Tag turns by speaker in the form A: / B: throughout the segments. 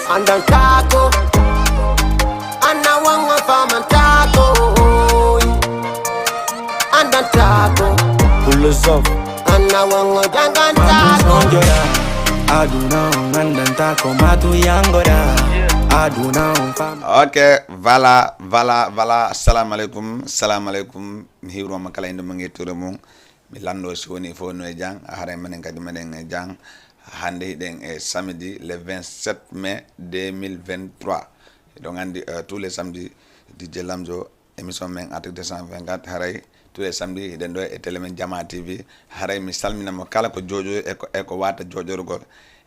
A: Andan taco, Anna wanga fama taco, Andan taco,
B: pull us up.
A: Anna wanga dangan taco.
B: Aduna andan taco matu yangora. Aduna fam.
C: Ok, voilà. Assalamu alaikum. Hiro makala inde mangi turemu. Mi lando soni fo no jang hare menen kadi meden e jang hande den e samedi le 27 mai 2023. Donc andi tous les samedis DJ Lamzo émission men article 224 haray tous les samedis den do e télé men Jama TV haray mi salmina mo kala ko jojo e ko wata jojorgol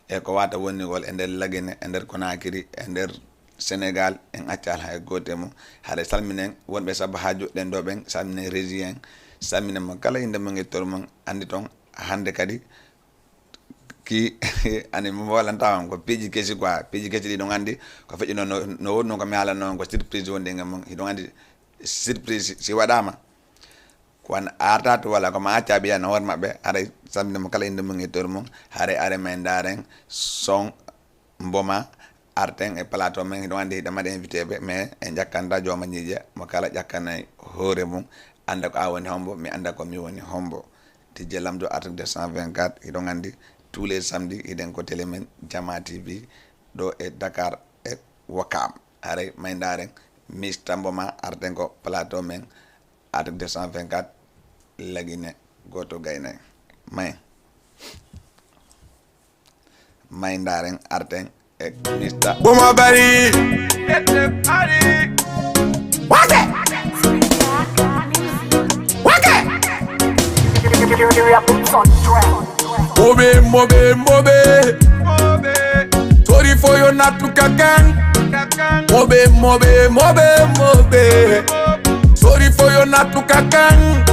C: e ko wata wonnigol e nder lagene e nder Conakry e nder Sénégal en accal hay gotemo haray salminen wonbe sabu haaju den do ben salminen régien samina mo kala inde mo ngettor mon andi ton hande kadi ki ani mo walanta ko peji kesi quoi peji kesi di don andi ko feji no wonno ko mi ala non ko surprise wonde ngam don andi surprise si wadama ko an arta to wala ko ma acca biya no war mabbe are samina mo kala inde mo ngettor mon are men daren son mboma arten e plateau men don andi dama de invité be mais en jakkanda joma nyije mo kala jakkanay hore mum anda ko awoni hombo mi anda ko mi woni hombo DJ Lamzo article 224 ido ngandi tous les samedis iden ko télé men Jama TV do e Dakar e Wakam are maydaren mistamboma arten ko plateau men article 224 lagine goto gaynay maydaren arten e mista
B: Boma bari. Mobe. Sorry for your not to kakang. Mobe. Sorry for your not to kakang.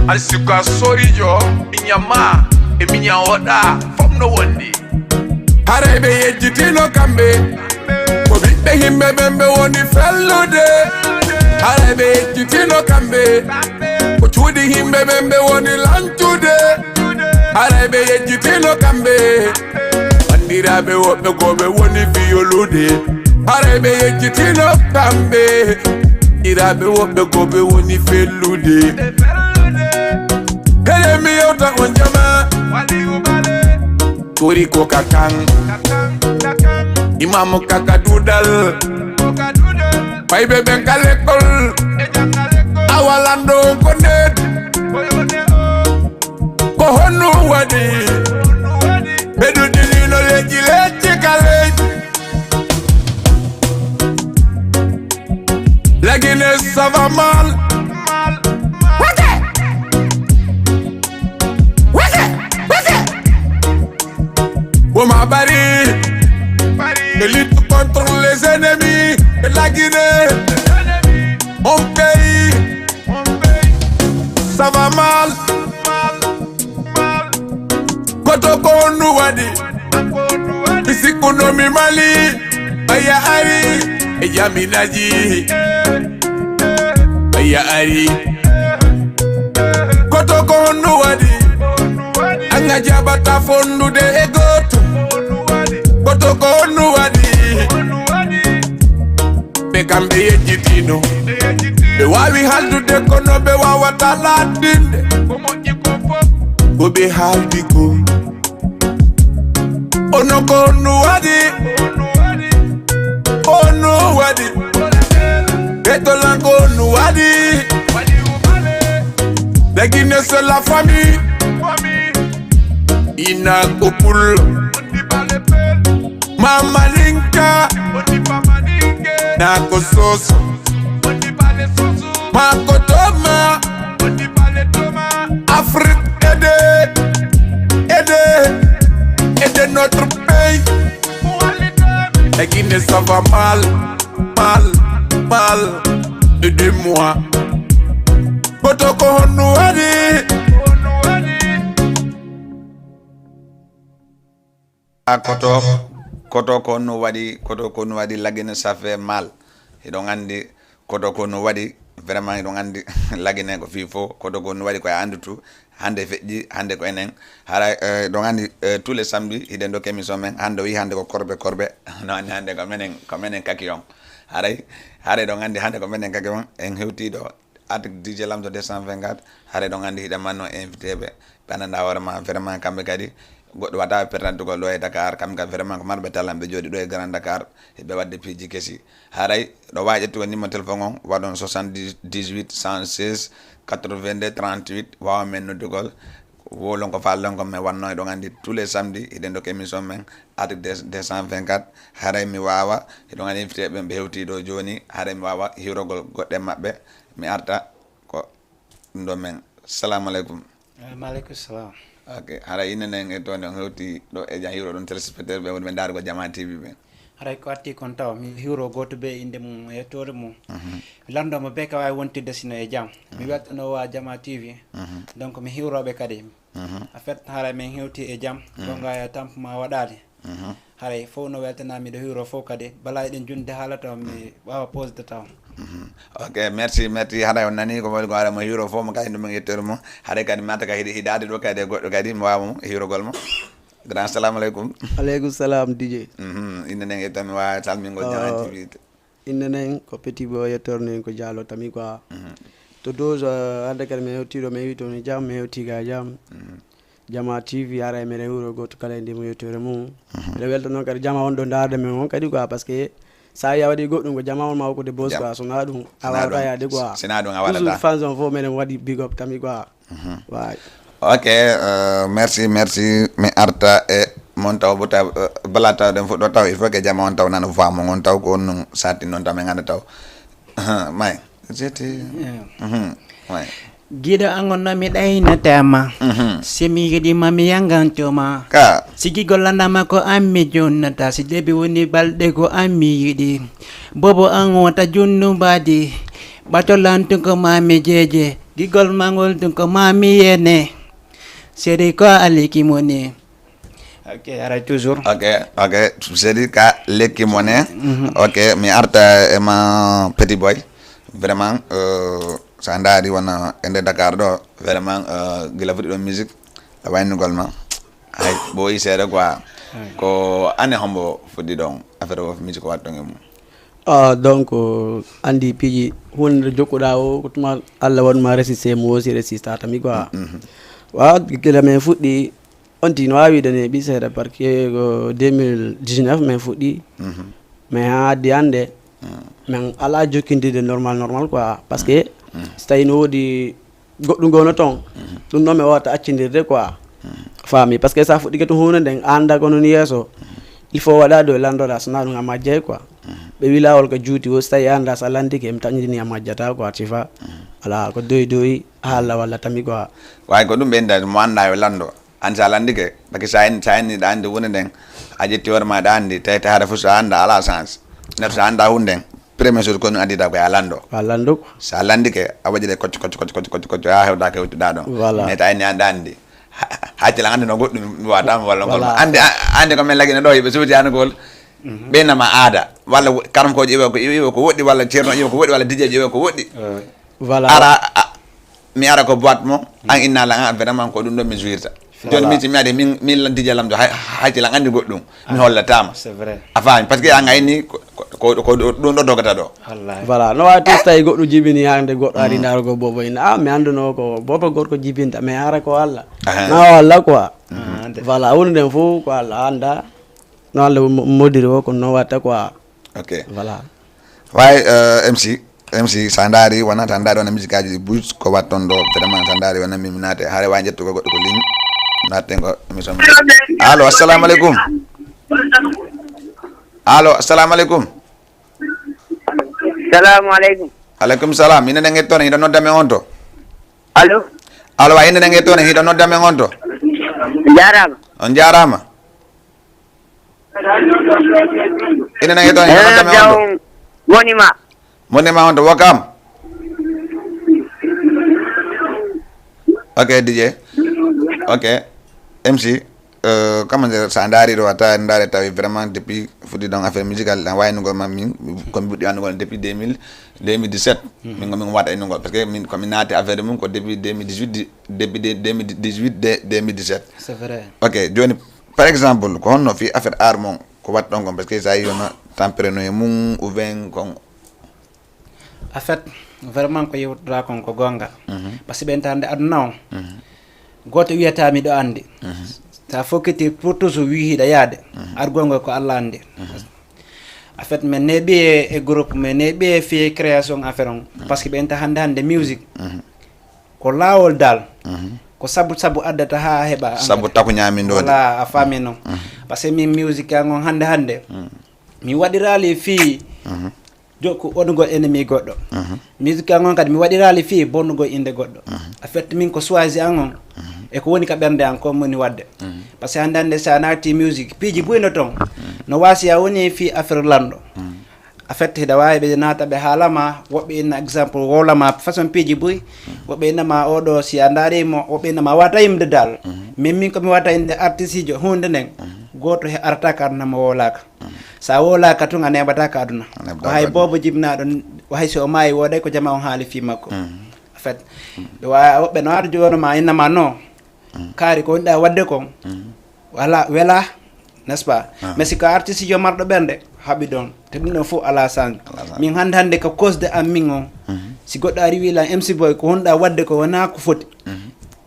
B: Asika sorry yo, minyama, e minya oda from no one day. Harebe yejitino kambe, mobi be himbe bembe woni fello de. Harebe yejitino kambe. Chudi himbe bembe woni lantude arabe yejitino kambe bandirabe wobe gobe woni violude arabe yejitino kambe irabe wobe gobe woni felude hele mi yota onjama wali ubale tori ko kakang imamu kakadudal bay bebe kalekol awalando konet ko honu wadi bedu dilino leji kale lagine sava mal wate Boma bari lutte contre les ennemis de la Guinée on paye ça va mal Kotoko nuwadi Isikuno mi mali Aya ari Eya minaji Aya ari Kotoko nuwadi Anga jabata fondu de egotu Kotoko nuwadi Bekambe yejitino Bewawi haldu de kono bewawa talatinde Gobe halbiko Onoko nuwadi Betolango nuwadi La Guinée c'est la famille Ina Kopul Mama Linka Nako Soso Mako Toma Afrique aider notre pays. La Guinée ça va mal. Aidez-moi. Kotoko honuadi.
C: Kotoko no wadi la Guinée ça fait mal. Et donc andi kotoko no wadi vraiment ɗon andi lagine ko fifo koto ko no waɗi koye andutu hande feƴƴi hande ko enen hara ɗon andi tous les samedi hiɗen ɗo émission men hande o wi hande ko korbe no andi hande ko menen kaki on haray ɗon andi hande ko menen kaki on en hewtiɗo article DJ Lamzo 224 haray ɗon andi hiɗen manno invité ɓe ɓananda hoorema vraiment kamɓe kadi goɗɗo waɗa pertantugol ɗo e Dakar kamɓe kadi vraiment ko marɓe tallam ɓe jooɗi ɗo e Grand Dakar heɓe wadde piiji kesi haray ɗo wawi ƴettugo numéro téléphone on waɗon 78 116 82 38 wawa men noddugol wolon ko fallon ko men wanno ɗon andi tous les samedi hiɗen ɗo émission men article 224 haray mi wawa eɗon andi invité ɓe hewtiɗo joni haray mi wawa hiwrogol goɗɗe mabɓe mi arta ko ɗum ɗo men salamu aleykum.
D: Maaleykum salam.
C: Ok hara inenen e toon on hewti ɗo e jan hiwro ɗon téléspectateur ɓe woni ɓe daarugo Jama TV ɓe
D: haray ko arti kon taw mi hiwro goto ɓe inde mum e yettore mum mi landomo be ka wawi wontidde sino e jaam mi weltano wa Jama TV donc mi hiwroɓe kadi en fait haray min hewti e jaam gonga e tampema waɗade haray fof no weltanami ɗo hiwro fof kadi bala eɗen junde haala taw mi wawa posde taw
C: ok merci haɗa on nani ko waɗi ko haɗa mo hiwro fof mo kadi ɗum yettere mo haɗa kadi mata ka hiɗade ɗo kadi e goɗɗo kadi mi wawa mo hiwrogol mo grand salamu aleykum.
E: Aleykum salam DJ.
C: Innenen e tami wawi salmingol Jama TV.
E: Innenen ko petit bo yettornen ko Diallo tami quoi. To dose hande kadi mi hewtiɗo mi wi toon jam mi hewti ga jam. Jama TV ara meɗen hiwro goto kala e ndemo yettore mum. Mbiɗa welta noon kadi Jama on ɗo darde men on kadi quoi par ce que sa yi a waɗi goɗɗum ko Jama on ma hokkude boss quoi sona ɗum a wawɗa yaade quoi
C: sina ɗum a waɗata
E: toujours fans on fof meɗen waɗi big up tami quoi wawi
C: ok merci mi arta e mon taw bo taw bala taw ɗen fuɗɗo taw il faut que Jama on taw nana famo on taw ko on non satti noon taw min ganda taw may jeti may
D: giɗo angonno mi ɗaynatama simi yiɗima mi yangantoma
C: ka
D: sigi gollanama ko ammi jonnata si debi woni balɗe ko ammi yiɗi bobo an wota junnumbadi ɓatolantu ko mami jeje gigol mangol tun ko mami yene sedi ko aliki moni ok ara toujours
C: ok sedi ka lekki mone ok mi arta e ma petit boy vraiment sa ndaari wona ende Dakar ɗo vraiment gila fuɗɗi ɗon musique a waynugol ma hay ɓooyi seeɗa quoi ko ane hombo fuɗɗi ɗon affaire of musique o watta ɗon e mum
E: donc andi piiji hunde jokkuɗa o ko tuma Allah waɗuma résisté mo wosi résista tami quoi wa gila men fuɗɗi on tino wawidene ɓi seeɗa par ce ko 2019 min fuɗɗi mais ha addi hande min ala jokkidide normal quoi par ce que so tawi no woodi goɗɗum gono toon ɗum noon mi wawata accidirde quoi faami par ce que sa fuɗɗike to hunde nden anda ko non yeeso il faut waɗa ɗo e landoɗa sona ɗum a majjay quoi ɓe wi lawol ko juuti o so tawi anda so a landike mi tañidini a majjata quoi tu vois ala ko doyi haalla walla tami quoi
C: way ko ɗum ɓeyda mo anda yo lando an sa landike par ce que sa enni ɗa andi hunde nden a ƴetti hoore ma ɗa andi tawi haɗa fof so anda ala chance neɗɗo so anda hunde nden premier chose ko ɗum addita koye a lando
E: ko
C: sa landike a waɗi ɗe kocco ha hewɗa ko hewtuɗa ɗon mais ta enni anda andi haccila andi no goɗɗum mi watama walla ngol andi ko min lagine ɗo yimɓe suuti anugol ɓeynama aada walla karam ko ƴeewe ko woɗɗi walla ceerno ƴeewe ko woɗɗi walla dj ƴeewe ko woɗɗi
E: voilà
C: ara mi ara ko boîte mo an innala an vraiment ko ɗum ɗon mi jouirta joni mi adi min dj Lamzo haccila andi goɗɗum mi hollatama
D: c'est vrai
C: a faami par ce que an ayni ko ɗum ɗo dogata ɗo
E: voilà no wawi tos tawi goɗɗo jibini hande goɗɗo ari darugo bobo ina mi anduno ko bobo gorko jibinta mais hara ko Allah na Allah quoi voilà woni den fof ko Allah anda no Allah modiri o ko no watta quoi
C: ok
E: voilà
C: way MC sa ndaari wona tan ndaari wona musique aji ɗi bus ko watton ɗo vraiment sa ndaari wona min naate haare wawi jettugo goɗɗo ko ligne natten ko émission allo assalamu aleykum
F: Salamu aleykum.
C: Aleykum salam. Ine nenge toon hiɗo noddame on to.
F: Allo
C: wa ine nenge toon hiɗo noddame on to.
F: Jarama.
C: On jarama. Ine nenge toon hiɗo noddame on to. Monima on to Wakam. Ok DJ. Ok MC comment dire sa ndaari ɗo a tawi ndaare tawi vraiment depuis fuɗɗi donc affaire musical ɗan waynugol mam min komi ɓuɗɗi annugol depuis 2017 min gomin waɗa innugol par ce que min komi naati affaire mum ko depuis 2017
D: c'est vrai.
C: ok joni par exemple ko honno fi affaire art mon ko wat ɗon kon par ce que sa yiyona tempéreno e mum ou bien kon
D: en fait vraiment ko yewtuɗa kon ko gonga par ce que ɓen tande aduna o goto wiyata miɗo andi sa fokkiti pour toujours wi hiɗa yaade argongo ko Allah andi en fait men neeɓi e groupe men neeɓi fi création affaire on parce que ɓen ta hande musique ko lawol dal ko sabu addata ha heɓa
C: sabu taku ñamindode
D: voilà a faami noon par ce que min musique an on hande mi waɗirali fi jokku onugol ennemi goɗɗo musique an on kadi mi waɗirali fi bonnugol inde goɗɗo en fait min ko choisi an on e ko woni ka ɓernde an ko moni wadde par ce que hande sa naati musique piiji buyno toon no wasi a woni fi affaire lanɗo en fait hiɗa wawi ɓe naata ɓe haalama woɓɓe inna exemple wolama façon piiji boyi woɓɓe innama oɗo si a daarimo woɓɓe innama wata yimde dal min komi wata inde artiste jo hunde nden goto he artaka aduna mo wolaka sa wolaka tun a neɓataka aduna ko hay bobo jibnaɗo o hay so o maayi woɗay ko jama on haali fi makko en fait woɓɓe no wata jonoma innama non kaari ko wonɗa wadde kon wala wela n'est ce pas mais si ko artiste jo marɗo ɓernde haɓi ɗon te ɗum ɗon fof ala sange min hande ko cause de am min on si goɗɗo ari wilan MC Boy ko wonɗa wadde ko wona ko foti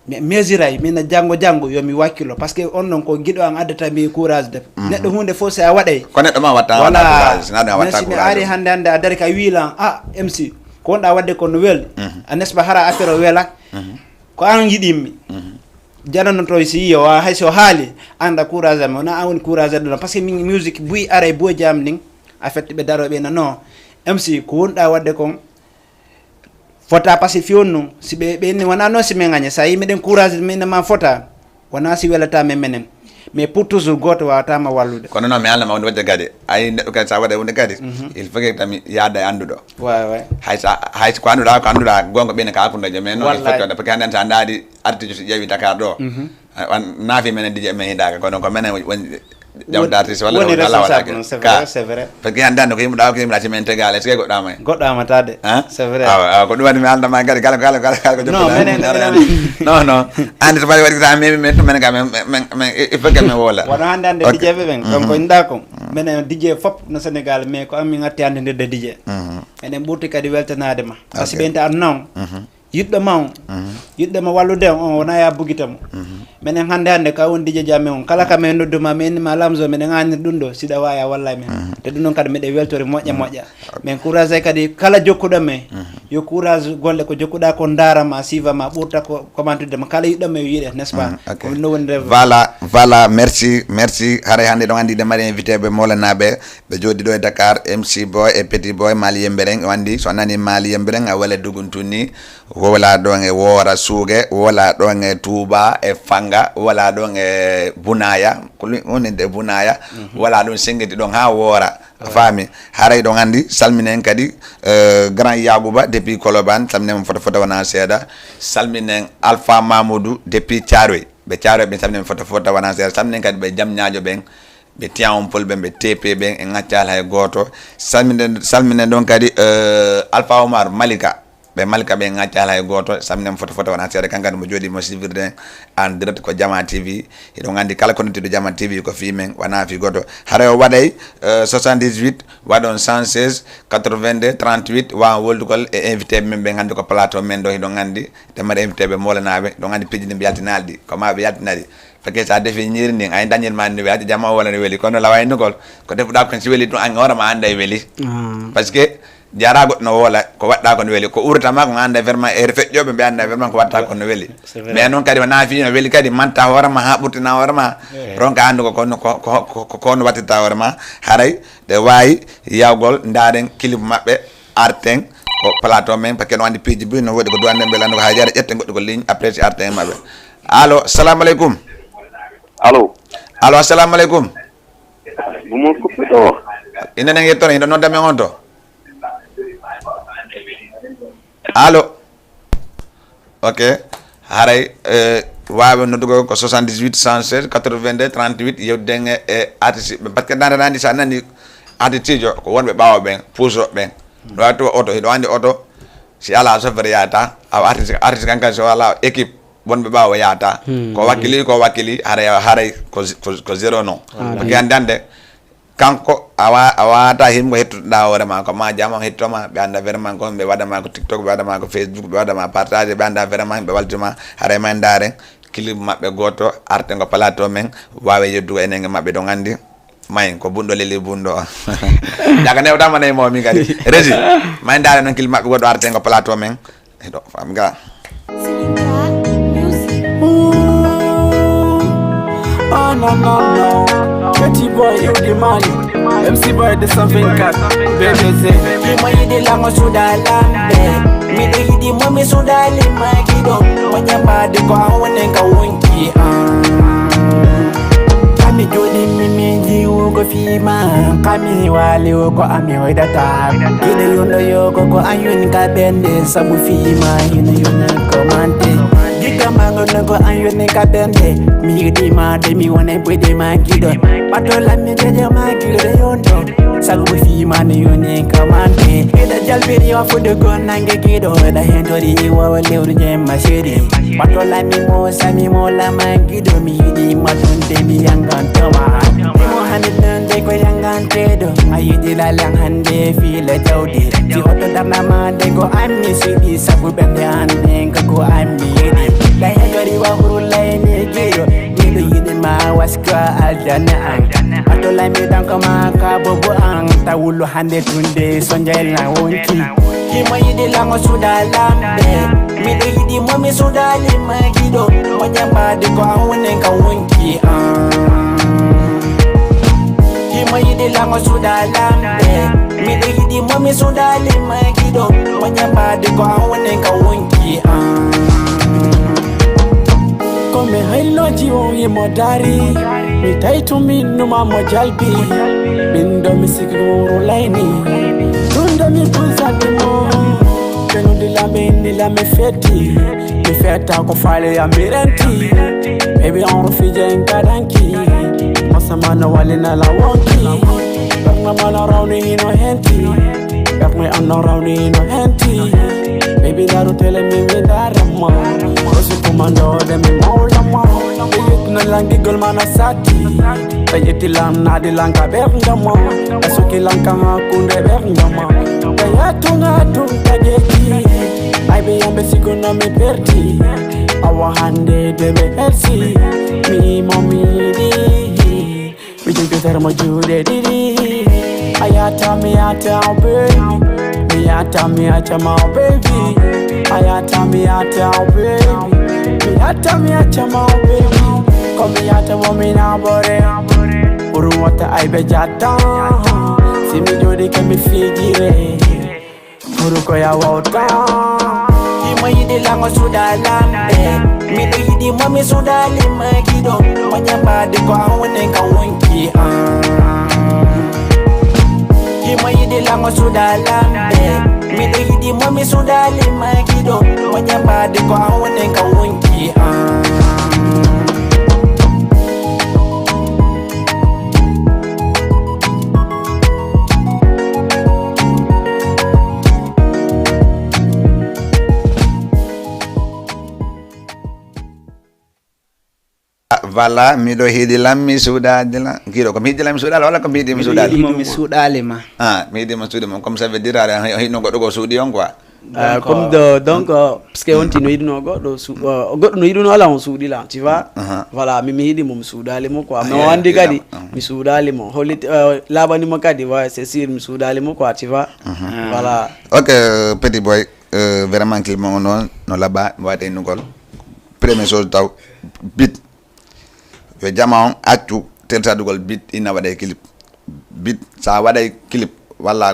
D: mi mesuray min janggo yomi wakkilo par ce que on ɗon ko guiɗo an addata mi courage de neɗɗo hunde fof so a waɗay
C: ko neɗɗo ma watta
D: voilà si mi ari hande a dari ka wilan MC ko wonɗa wadde ko no welɗi a n'est ce pas hara affaire o weela ko an yiɗimmi janano to si yo hay so haali anda courage am wona an woni courage ɗum par ce que min musique buy ara buy jam ndin a fait ɓe daroɓe na non MC ko wonɗa wadde kon fota par ce que fiyon non si ɓe wona noon si min gagne sa yi miɗen courage min ma fota wona si welata men menen mais pour toujours goto wawatama wallude
C: kono noon mi alnama wonde wadde kadi ayi neɗɗo kadi sa waɗa hunde kadi il faut que tami yaada e annduɗo
D: way
C: hay ko annduɗa gonga ɓeyne ka hakkudejo mais noon il faut que parce que handen sa daari artiste so ƴeewi Dakar ɗo naafi menen dije men hidaka kono ko menen woni jawde artiste walla ala waɗake
D: c'est vrai
C: par ce que hande hande ko yimɓe ɗa ci men tegal est ce que goɗɗama hen
D: goɗɗama tade c'est vrai
C: ko ɗum waɗi mi aldama kadi kala ko non ande so waɗi ta memi men tum menen ka men il faut que men wola
D: wono hande dije ɓe ɓen donc inda ko minen dije fop no Sénégal mais ko amin atti hande nde dije enen ɓurti kadi weltanade ma par ce que ɓen ta aduna on yiɗɗo ma on yiɗɗo ma wallude on wona ya bugitamo minen hande ka won dije jamme on kala kamen nodduma mi innima lamzo minen anir ɗum ɗo siɗa wawi a walla men te ɗum ɗon kadi miɗe weltori moƴƴa min courage ay kadi kala jokkuɗo men yo courage golle ko jokkuɗa ko darama sivama ɓurta ko commentude ma kala yiɗɗo men yiiɗe n'est ce pas ko no woni
C: voilà merci haray hande ɗon andi ɗe mari invité ɓe molanaɓe ɓe jooɗi ɗo e Dakar MC Boy e Petit Boy Mali Yembereng o andi so nani Mali Yembereng a wala duguntunni wola ɗon e Woora Suuge wola ɗon e Touba e Fanga wala ɗon e Bunaya ko wonide Bunaya wala ɗon sengeti ɗon ha Woora faami haray ɗon andi salminen kadi grand Yagouba depuis Colobane salminen foto wona seeɗa salminen Alpha Mamoudou depuis Thiaroye ɓe salminen foto wona seeɗa salminen kadi ɓe Jamñadio ɓen ɓe Tiaon Pol ɓen ɓe TP ɓen e ŋaccal hay goto salminen ɗon kadi Alpha Omar Malika ɓe ɓe ŋaccal hay goto salminen foto wona seeɗa kankadi mo jooɗi mo suivirde en direct ko Jama TV eɗon andi kala connectiɗo Jama TV ko fi men wona fi goto haray o waɗay 78 waɗon 116 82 38 wawa woldugol e invité men ɓe hande ko plateau men ɗo eɗon andi temmaɗe invité ɓe molanaɓe ɗon andi piji ɗi mbi yaltinalɗi koma ɓe yaltinari parce que sa defi ñiri ndin ay dañirma ni weeli Jama wala ne weeli kono lawaynugol ko defuɗa kon si weeli ɗum an hoorema anda e weeli parce que jara goɗɗo no woola ko waɗɗa ko no weeli ko uratama ko anda vraiment e feƴƴoɓe ɓe anda vraiment ko waɗta ko no weeli mais noon kadi wona fi no weeli kadi manta hoorema ha ɓurtina hoorema ronka andu kono wattita hoorema haray ɗe wawi yawgol daren clip mabɓe arten ko plateau men par ce que no andi piiji bi no waɗi ko duwanden ɓe landu ko ha jara ƴetten goɗɗo ko ligne après si arten mabɓe allo salamu aleykum
G: allo
C: assalamu aleykum
G: bumo kuppito
C: inenen yettono hiɗo noddame on to allo ok haray wawe noddugo ko 78 116 82 38 yewdenge e artiste par ce que nandi sa nandi artiste jo ko wonbe bawo ben puso ben do wato auto do andi auto si ala chauffeur yata aw artiste kanka so ala équipe wonbe bawo yata ko wakili haray ko zero non parce que andande kanko awata himgo hettuɗa hoore ma ko ma jama hettoma ɓe anda vraiment ko ɓe waɗama ko TikTok ɓe waɗama ko Facebook ɓe waɗama partage ɓe anda vraiment ɓe waltima haray ma ndaren clip maɓɓe goto arte ngo plateau men wawe yeddugo enenge maɓɓe ɗo gandi mayin ko bunɗo leli bunɗo jaga newtama nayi mo min kadi régi ma ndaren noon clip maɓɓe goɗɗo arte ngo plateau men eɗo fam ga
H: oh no Petty boy, you the man. MC boy, the something cat. Baby say, you may the lango suda lambe. Me the hidi mami suda lima gido. Wanya badi ko awane ka wonki. Kami jodi mimi ugo fima. Kami wali ugo ami wedata. Kine yuno yoko ko ayun ka bende sabu fima. Hine yuno komante. Giga mango nago ayone ka bende mi di ma de mi wone pwede ma gido patola mi de ma gido yondo sagu fi ma ne yone kamante eda jalbiri wa fude go nange gido da hendori wa wale urje ma shede patola mi mo sami mo la ma gido mi di ma tunde mi yanganto ma mo hande nande ko yangante do ayidi la lang hande fi le jawdi ti oto darna ma de go ammi sidi sagu bende hande ko ammi la hendori wa hurulay ne gido gido yidi ma waska aljana patola mi dan ko ma ka bobo an tawulu hande tunde sonjay la wonti kima yidi la ngo suda lambe mi do yidi mo mi suda lima gido mo jamba de ko awone ka wonki kima yidi la ngo suda lambe mi do yidi mo mi suda lima gido mo jamba de ko awone ka wonki Come hello jiwo ye modari mi taitu minu mamo jalbi bindo mi sikuru laini tunda mi puza dimo kenu di la me feti mi feta ko fale ya mirenti baby on refugee en kadanki masamana walina la wonki barna mana rawni no henti barna anno rawni no henti baby daru tele mi darama osu komando de mi maulama yit na langi gol mana sati ayeti lam na de langa berngama asoki lanka kunde berngama kaya tunga tunga jeki ai be ambe sikono me perti awa hande de be elsi mi mommy di mi jinto termo jude di ayata mi ata baby Miata my baby, Ayata miata baby, Miata my baby. Come miata woman abore, uru wata aibe jata. Simi jodi kemi figire, uru koya wota. Kima yidi lango suda lambe, mi do yidi mami suda lima gido. Wanyamba de ko awone ka wonki. Kima yidi lango suda lambe mi do yidi mami suda lima gido wanyamba de ko awone ka wonki
C: Vala mi do hidi lammi suudade la gido ko mi hidi lammi suudade wala ko mi hidi mi suudade
D: mi suudale ma
C: mi hidi mi suudade mon comme ça veut dire hino goddo go suudi on quoi
E: comme donc parce que on tino hidno goddo no hidno ala on suudi la tu vois voilà mi hidi mo suudale mo quoi mais wandi kadi mi suudale mo holit labani mo kadi wa c'est sûr mi suudale mo quoi tu vois voilà
C: ok petit boy vraiment qu'il mo non no laba wate nugol première chose taw bit yo jama on accu terta dugol bit ina waday clip bit sa waday clip walla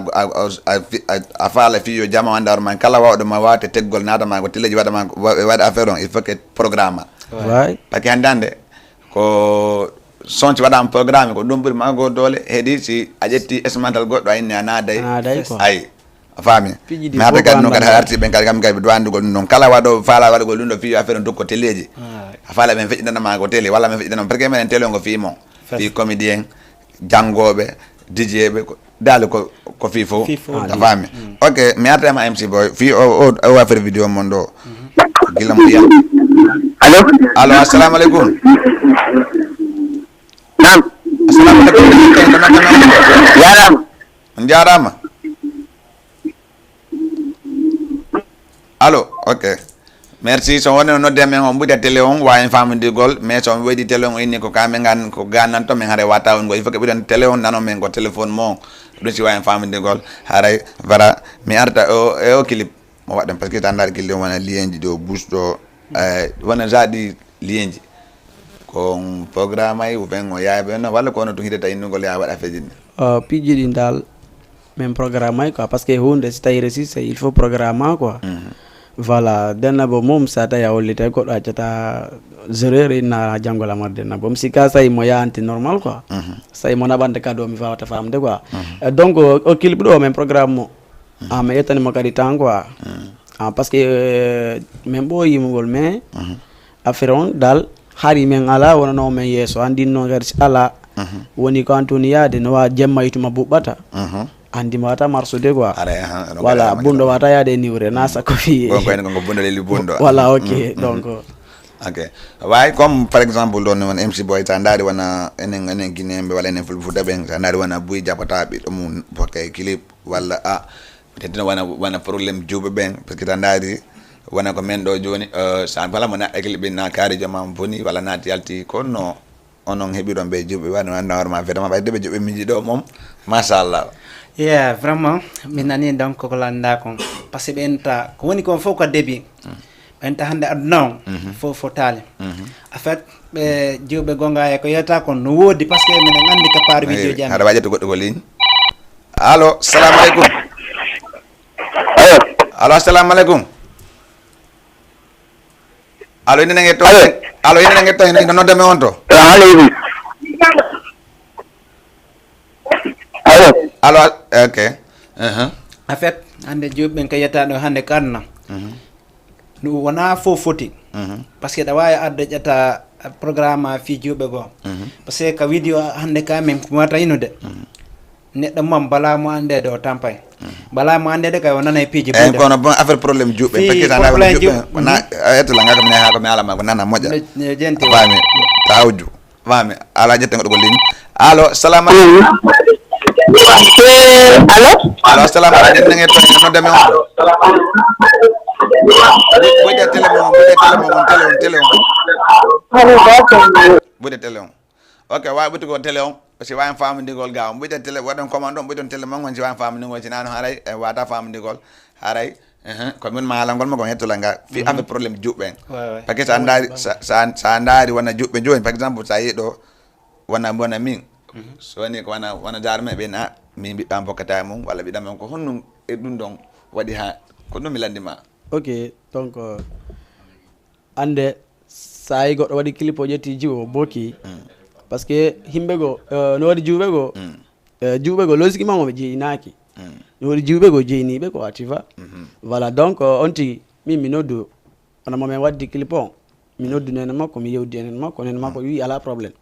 C: a faala fi yo jama andar man kala wawdo ma wate teggol nada ma ko teleji wada ma wada affaire on il faut que programme
E: ouais
C: parce que andande ko sonci wada am programme ko dum buri ma go dole hedi si a jetti esmantal goddo ay na day ay fami mi hata kadi no kadi arti ben kadi kam kadi do andugol non kala wado fala wado gol do fi affaire dokko teleji fala ben fejjina ma ko tele wala men fejjina parce que men tele ngo fi mo fi comédien jangobe DJ be dal ko fi fo fami ok mi hata ma MC boy fi o affaire vidéo mondo gilam ya allo assalamu alaikum
F: Naam.
C: assalamu alaikum jarama allo ok merci so wonno no deme on buda télé on wa en famde gol mais so wedi télé on inni ko kamen gan ko ganan to men hare wata on go il faut que budan télé on nano men ko téléphone mo do ci wa en famde gol haray vara mi arta o clip mo wadam parce que tandar clip wona lienji do boost do wona jadi lienji ko programme ay ou ben o yaay ben wala ko no to hidata inni gol ya wada fejini
E: piji din dal même programme quoi parce que hunde si tawi réussi il faut programme quoi voilà denna bo mom sa ta ya wollite ko do acata 0 na jangola marde na bom si ka say mo yanti normal quoi say mo nabande ka do mi fawata famde quoi donc o clip do même programme mo me yetani mo kadi tan quoi parce que même bo yimugol mais affaire on dal hari men ala wona no men yeso andi no gar ala woni ko antoni yaade no wa jemma yituma bubbata andi mata marsude quoi voilà bundo wata yaade niwre nasa ko fi
C: ko en ko bundo leli bundo
E: voilà ok donc
C: ok way comme par exemple don won MC Boy tandari wana enen ginembe wala enen fulfuta ben tandari wana buy japata bi dum bokay clip wala peut-être wana problème jube ben parce que tandari wana ko men do joni sa bala mona clip ben na kari jama boni wala nati yalti ko no onon hebi don be jube wana normal vraiment bay debe jube miji do mom machallah
D: yeah vraiment min nani donc ko landa kon parce que benta ko woni ko foko debi benta hande aduna fo fotale en fait be jube gonga e ko yata kon no wodi parce que min ngandi ka par video jam
C: ada waje to goddo ko ligne allo assalamu alaikum allo assalamu alaikum allo ina ngeto allo ina ngeto ina no deme on to allo ok
D: en fait hande jube ben kayata do hande karna no wana fo foti parce que da waya adda jata programme fi jube go parce que ka video hande ka men ko mata inude neddo mom bala mo ande do tampay bala mo ande de kay wona nay piji
C: bude ko no bon affaire problème jube parce que tanda jube na etla ngaka mi ha ko mi ala ma ko nana moja
D: jenti
C: fami tawju fami ala jette ngodo ko ligne allo assalamu alaikum
F: Allo?
C: Allo, assalamu alaikum. Nangé to no deme on. Bu de télé on. Ok, wa bu to télé on. Parce que wa fam ndigol gaaw bu de télé wadon commande bu don télé mo ngon ci wa fam ndigol ci nanu haray e wata fam ndigol haray ko min mala ngol mo ko hetto la nga fi ame problème jubben parce que sa andari wana jubbe joni par exemple sa yedo wana min so ni ko wana jarme be na mi bi bam bokata mum wala bi dam ko honno e dun don wadi ha ko no mi landima
E: ok donc ande say goddo wadi clip o jetti jiwo boki parce que himbe go no wadi jube go losiki mamo be jeinaki no wadi jube go jeini be ko ativa voilà donc onti mi nodu ona mo men wadi clip on mi nodu nena makko mi yewdi nena makko wi ala problème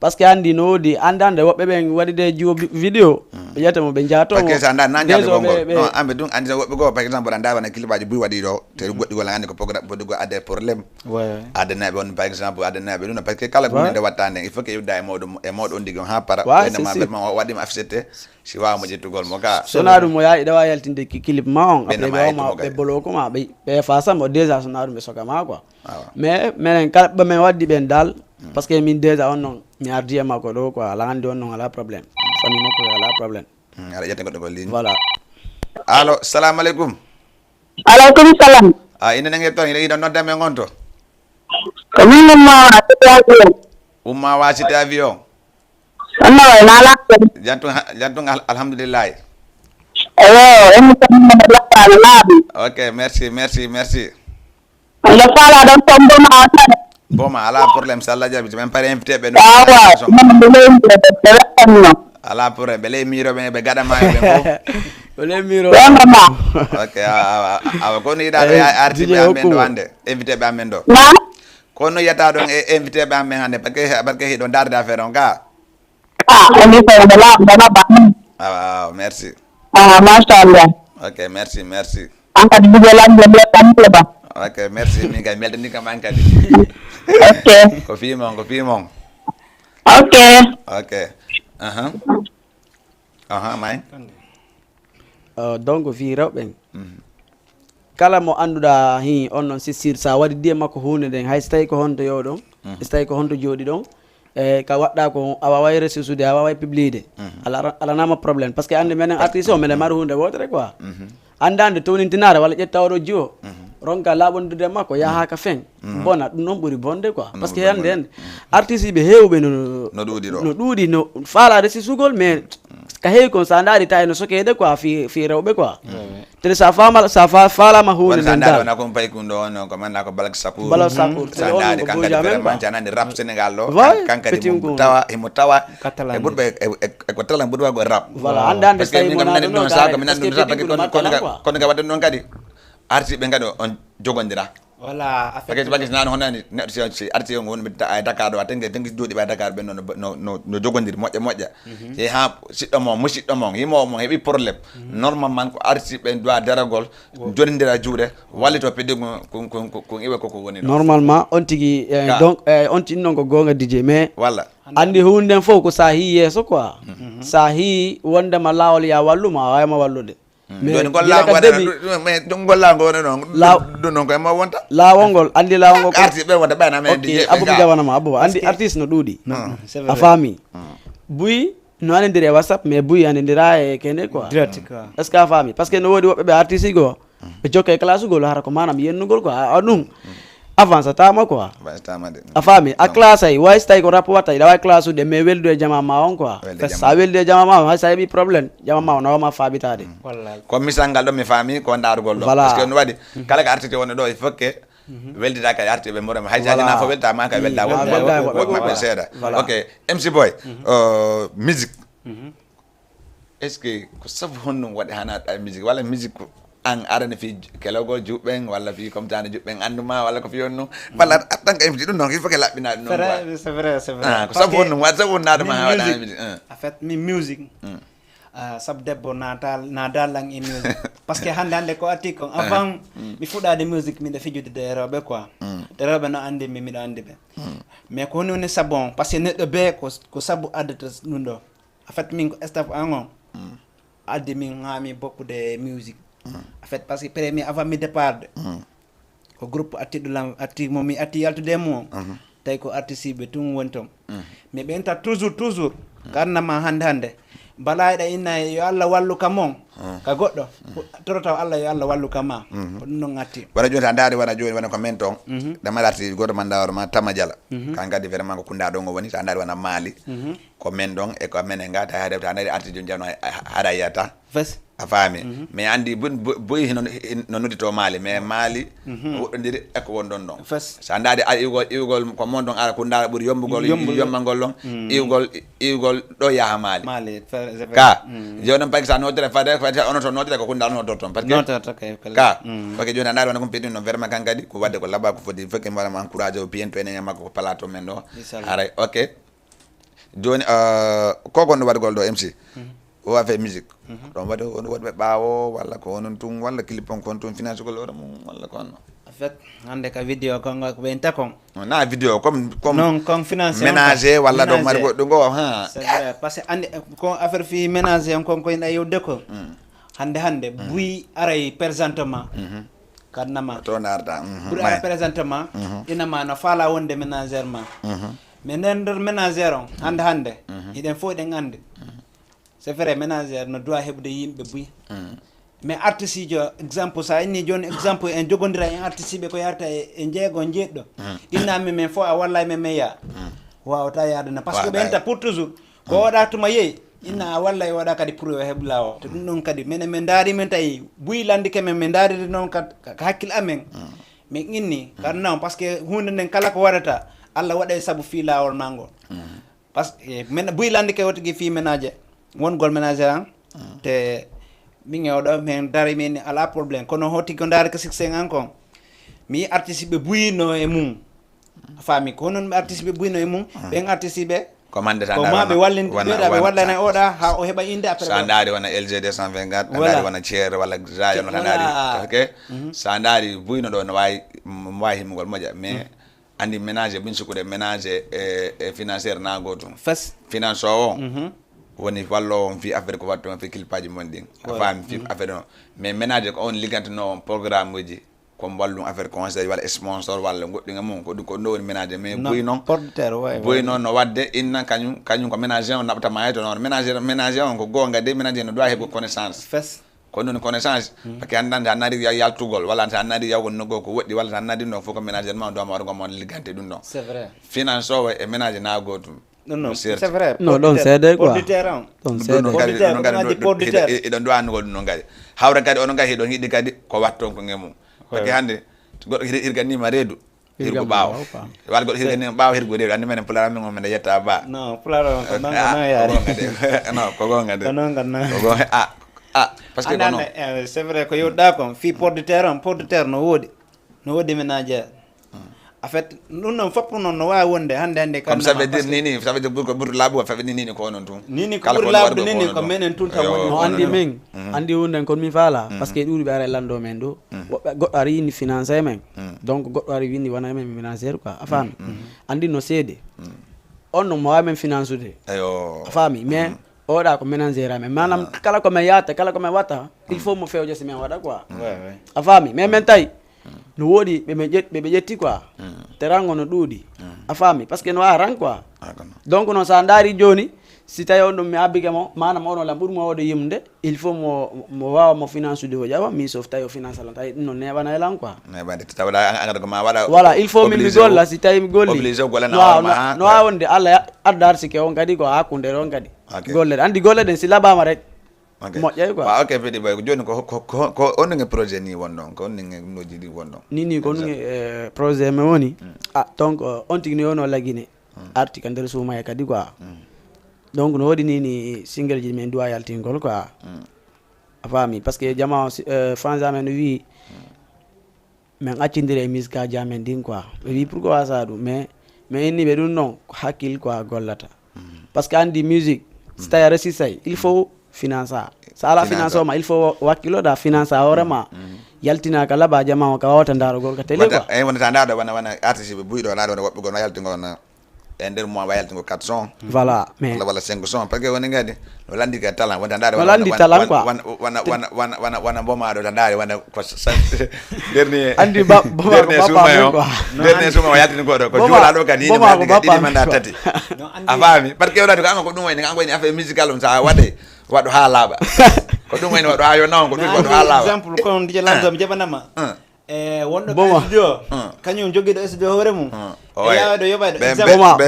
E: parce que andi no di andande wobbe ben wadi de jiwo video be jata mo be jaato
C: parce que anda na jande bongo no ambe dun andi wobbe go par exemple anda wana kilibaji bui wadi do te goddi wala andi ko programme bodugo ade problème adana be on par exemple adana be dun parce que kala ko de watande il faut que yuda e modo ndigo ha para ene ma be ma wadi ma afsete si wa mo jettugol mo ka
E: sonadu mo ya ida wa yaltinde clip ma on après be ma be boloko ma be fa sa mo déjà sonadu be soka ma quoi mais men kala be men wadi ben dal parce que min déjà on non mi ardi mako do quoi la andi on non ala problème fami mako ala problème
C: ala jette ko ligne
E: voilà
C: allo assalamu alaikum
F: Alaikum salam.
C: Ina nangé to ina no dame ngonto
F: ko min ma avion
C: umma wa cité avion
F: anna wa nala
C: jantung alhamdulillah
F: emi tan la pala nabi
C: ok merci
F: la pala don tombo ma
C: bon ma ala problème ça la jabi même pas invité ben ala pour bele miro be gada ma be ko
E: Ole miro.
C: okay awa ko ni da arti be amendo ande invité be amendo kono yata don invité be amen hande parce que hidon darde affaire on ga merci
F: Mashallah.
C: ok merci
F: Angkat juga lagi dia Bang.
C: ok merci mi ga melde ni kam ankadi
F: Ok.
C: ko fi mon
F: Ok.
C: may
E: Donc fi rewɓen kala mo annduɗa hi on noon sisir sa waɗi diye makko hunde nden hay so tawi ko honto yo ɗon so tawi ko honto jooɗi ɗon e ka waɗɗa ko a waway ressude a waway publide alanama probléme par ce que ande menen artiste o minen mari hunde wotere quoi andande townintinare walla ƴetta oɗo jiwo ronka laaɓondude makko yaha ka fen bona ɗum noon ɓuuri bonde quoi par ce que hande artiste ɓe hewɓe no ɗuuɗi no faala resisugol mais ka heewi kon sa ndaari tawi no sokede quoi fi rewɓe quoi tede sa faalama hunde nden dal
C: wona ko pay kundo on ko manna ko balak sakour
E: sa
C: ndaari kankadi vraiment janande rap sénégal ɗo kankadi mo tawa e ɓurɓe ko talan ɓurɓa ko rap
E: voilà andande
C: parce que min kam nani ɗum saka mi nani ɗum sa parce que kono ga waɗen ɗon kadi arti ɓe kadi on jogondira
D: voilà
C: parce que nani honani neɗɗo si arti on woni Dakar ɗo tengi jooɗi ɓe Dakar ɓe no jogondiri moƴƴa e ha siɗɗo mon musidɗo mon yimowo mon heeɓi probléme normalement ko arti ɓe doit daragol jonidira juuɗe wallito peddi ko iwe koko woni ɗo
E: normalement on tigui donc on tigi noon ko gonga DJ mais
C: walla
E: andi hunde nden fof ko sa hi yesso quoi sa hi wondema lawol ya walluma a wawima wallude
C: joni gollago wone noon ɗum noon koye ma wonta
E: lawol ngol andi lawol ngol
C: arti ɓe wonta ɓayna men
E: abouba jawanama abouba andi artiste no ɗuuɗi a faami buy no anodiri e whatsapp mais buy anodira e kende quoi est ce que a faami par ce que no woodi woɓɓe ɓe artiste go ɓe jokke classe ugol hara ko manam yennugol quoi a ɗum avance tama quoi a faami a classe ay way so tawi ko rap watta iɗa wawi classe ude mais weldu e jama ma on quoi sa weldu e jama ma on hay sa heeɓi probléme jama ma o nawama faabitade
C: comme misal ngal ɗo mi faami ko darugol ɗo par ce que no waɗi kala ko artiste woni ɗo il faut que weldita kadi arti ɓe morema hay sajina fo welditama ka welda woɓɓe seeɗa ok MC Boy musique est ce que ko sabu honɗum waɗi hanaɗa musique walla musique an arane fi kelogol juɓɓen walla fi comme tane juɓɓen anduma walla ko fiyon non walla tan ka invité ɗum non il faut que laɓɓina ɗum non
D: c'est vrai
C: ko sabu honɗum waɗa sabu honnaɗuma ha waɗa musique
D: en fait mi musique sabu debbo na dallan e musique par ce que hande ko arti kon avant mi fuɗade musique miɗa fijude de rewɓe quoi de rewɓe no andi mi miɗo andi ɓe mais ko woni woni sabon par ce que neɗɗo be ko sabu addata ɗum ɗo en fait min ko staff an on addi min hami bokkude musique en fait parce que premier avant mi départ ko groupe atti mo mi atti yaltude mo tawi ko artiste ɓe tum woni toon mais ɓe enta toujours karnama hande mbalayɗa inna yo Allah wallu kam on ka goɗɗo torotaw Allah yo Allah wallu kam ma ko ɗum noon atti
C: wona joni ta daari wona joni wona ko men toon ɗamal artiste goto mandawor ma Tama Diala kan kadi vraiment ko kunda ɗon o woni ta daari wona Mali ko men ɗon e ko menen ga ta haade ta daari artiste joni jano haɗa yiyata a faami mais andi boyi no noddito Mali mais Mali woɗɗodiri eko won ɗon ɗon sa daari iwgol ko mon ɗon ara ko ndara ɓuuri yombagol ɗon iwgol ɗo yaha Mali ka joni noon par exemple nodire fade ono to nodire ko kunda no dorton parce que ka parce que joni a daari wona kom peɗi noon vraiment kan kadi ko wadde ko laaɓa ko foti fof ke mbaɗama encouragé o bientôt enen makko ko plateau men ɗo haray ok joni ko gonɗo waɗgol ɗo MC o wafe musique ɗon waɗi on waɗɓe ɓaawo walla ko onon tun walla clip on kon tun finance gol ora mum walla ko onno
D: en fait hande ka vidéo kon ko ɓenta kon
C: na vidéo comme
D: non kon finance
C: ménager walla ɗon mari goɗɗo go ha
D: c'est vrai parce que andi ko affaire fi ménager on kon koyna yewde ko hande buy aray présentement kannama
C: to narda
D: ɓuuri ara présentement inama no faala wonde ménagère ma mais nder ménagère on hande hiɗen fof ɗen andi c'est vrai ménagère no doit heɓde yimɓe buy mais artiste jo exemple sa inni joni exemple en jogodira en artiste ɓe ko yarta e jeego jeeɗɗo innami men fof a wallay men ya wawata yadana par ce que ɓe enta pour toujours ko waɗa tuma yeeyi inna a walla e waɗa kadi pour o heɓ lawo to ɗum ɗon kadi minen min daari men tawi buy landike men min daariri noon ka hakkille amen min inni kadi non par ce que hunde nden kala ko waɗata Allah waɗa saabu fi lawol ma ngol par ce que buy landike wotigui fi ménager wongol ménagère an te min ewɗo min dari min ala probléme kono hoti ko daari ko succès an kon mi artiste ɓe buyino e mum a faami ko honon ɓe artiste ɓe buyino e mum ɓen artiste ɓe
C: ko mande
D: ko maɓe wallinde ɓeɗa ɓe wallana e oɗa ha o heɓa inde après
C: sa daari wona LG 224 daari wona Thier walla Rayon wona daari ok sa daari buyno ɗo no wawi himmugol moƴa mais andi ménage ɓin sukude ménage e financiére na gotum
D: fas
C: finance o woni wallowo on fi affaire ko wattu on fi kilpaji mon ɗin a faami fi affaire o mais ménage ko on liggantuno on programme uji comme wallum affaire conseil walla sponsor walla goɗɗinga mum ko ɗum ko ɗo woni ménage mais boyi noon boyi noon no wadde inna kañum ko ménage on naɓatama hay to noon ménage on ko gonga de ménage no doit heɓo connaissance
D: fes
C: ko ɗum connaissance par ce que andande a nari yaltugol walla sa nari yawgol noggo ko woɗɗi walla sa nari ɗum ɗon fof ko ménage ma dowma waɗa gomon liggante ɗum ɗon
D: c'est vrai
C: finance o e ménage na gotum
D: non c'est vrai
E: non ɗon seede quoi
C: ɗon seede iɗon duwanugol ɗum ɗon kadi hawra kadi onon kadi hiɗon yiɗi kadi ko watton ko ngemum par ce que hannde goɗɗo hirganima reedu hirgo ɓaawo walla goɗɗo hirganima ɓaawo hirgo reedu andi menen pulaar amin o mene yetta ba
D: non pulaar o ko non yaari
C: non ko gonga de
D: ko non ganna
C: ko gonga par ce que non
D: c'est vrai ko yewɗa kon fi port de terre no woodi ménagère en fait ɗum noon fopp noon no wawi wonde hande
C: comme ça veut dire nini ça veut dire ko ɓuuri laaɓugo feɓe nini ko onon tun
D: nini ko ɓuuri laaɓude nini ko menen tun tan woni
E: no andi min andi hunden kon min faala par ce que ɗuuɗi ɓe ara lando men ɗo woɓɓe goɗɗo ari yinni financé men donc goɗɗo ari winni wona men financiére quoi a faami andi no seede on no mo wawi men finance ude a faami mais oɗa ko ménagére amen manam kala ko men yatta kala ko men watta il faut mo fewje si men waɗa quoi a faami mais men tawi no woodi ɓe ƴetti quoi terango no ɗuuɗi a faami par ce que no wawa ran quoi donc noon sa daari joni si tawi on ɗum mi abbike mo manam ono lam ɓuuri mo wawde yimde il faut mo wawa mo finance ude o ƴawa mi sauf tawi o finance alan tawi ɗum no neɓana e lan quoi voilà il faut min mi golla si tawi mi golli no wawi wonde allah adda arsike on kadi ko hakkude ɗon kadi gollede andi golle ɗen si laɓama rek moƴƴay quoi
C: ok Petit Boy joni ko onɗuge projet ni wonɗon ko onɗuge noji ɗi wonɗon
E: nini ko onɗuge projet me woni donc on tigui no yono laguine arti ka nder suuma e kadi quoi donc no waɗi nini single ji men duwa yaltingol quoi a faami par ce que jama fans amen no wi min accindiri e musique aji amen ɗin quoi ɓe wi pourquoi sa ɗum mais inni ɓe ɗum noon hakkille quoi gollata par ce que andi musique so tawi a resisay il faut finance sa ala finance o ma il faut wakkiloɗa finance a hoorema yaltinaka laaɓa jama o ka wawata darogol ka télé quoi
C: eyi wonata ndaɗo wona artiste ɓe ɓuyɗo naɗo wona woɓɓe gono yaltingona e nder mois wa yaltingo 4 son
E: voilà mais
C: walla 5 son par ce que woni gadi no landi ka talent wonata ndaɗo
E: no landi talent quoi
C: wana bomaɗo ta ndaari wona ko dernier
E: andi
C: dernier suma o yaltingoɗo ko juulaɗo kadi ɗiɗi manda tati a faami par ce que wonati ko anga ko ɗum wayni kanko wayni affaire musical um sa waɗe waɗo ha laaɓa ko ɗum wayni waɗo ha yo nawo ko ɗum waɗo ha laaɓa
D: exemple ko DJ Lamzo mi jaɓanama wonɗo ɓe studio kañum joguiɗo studio hoore mum yawaɗo yoɓayɗo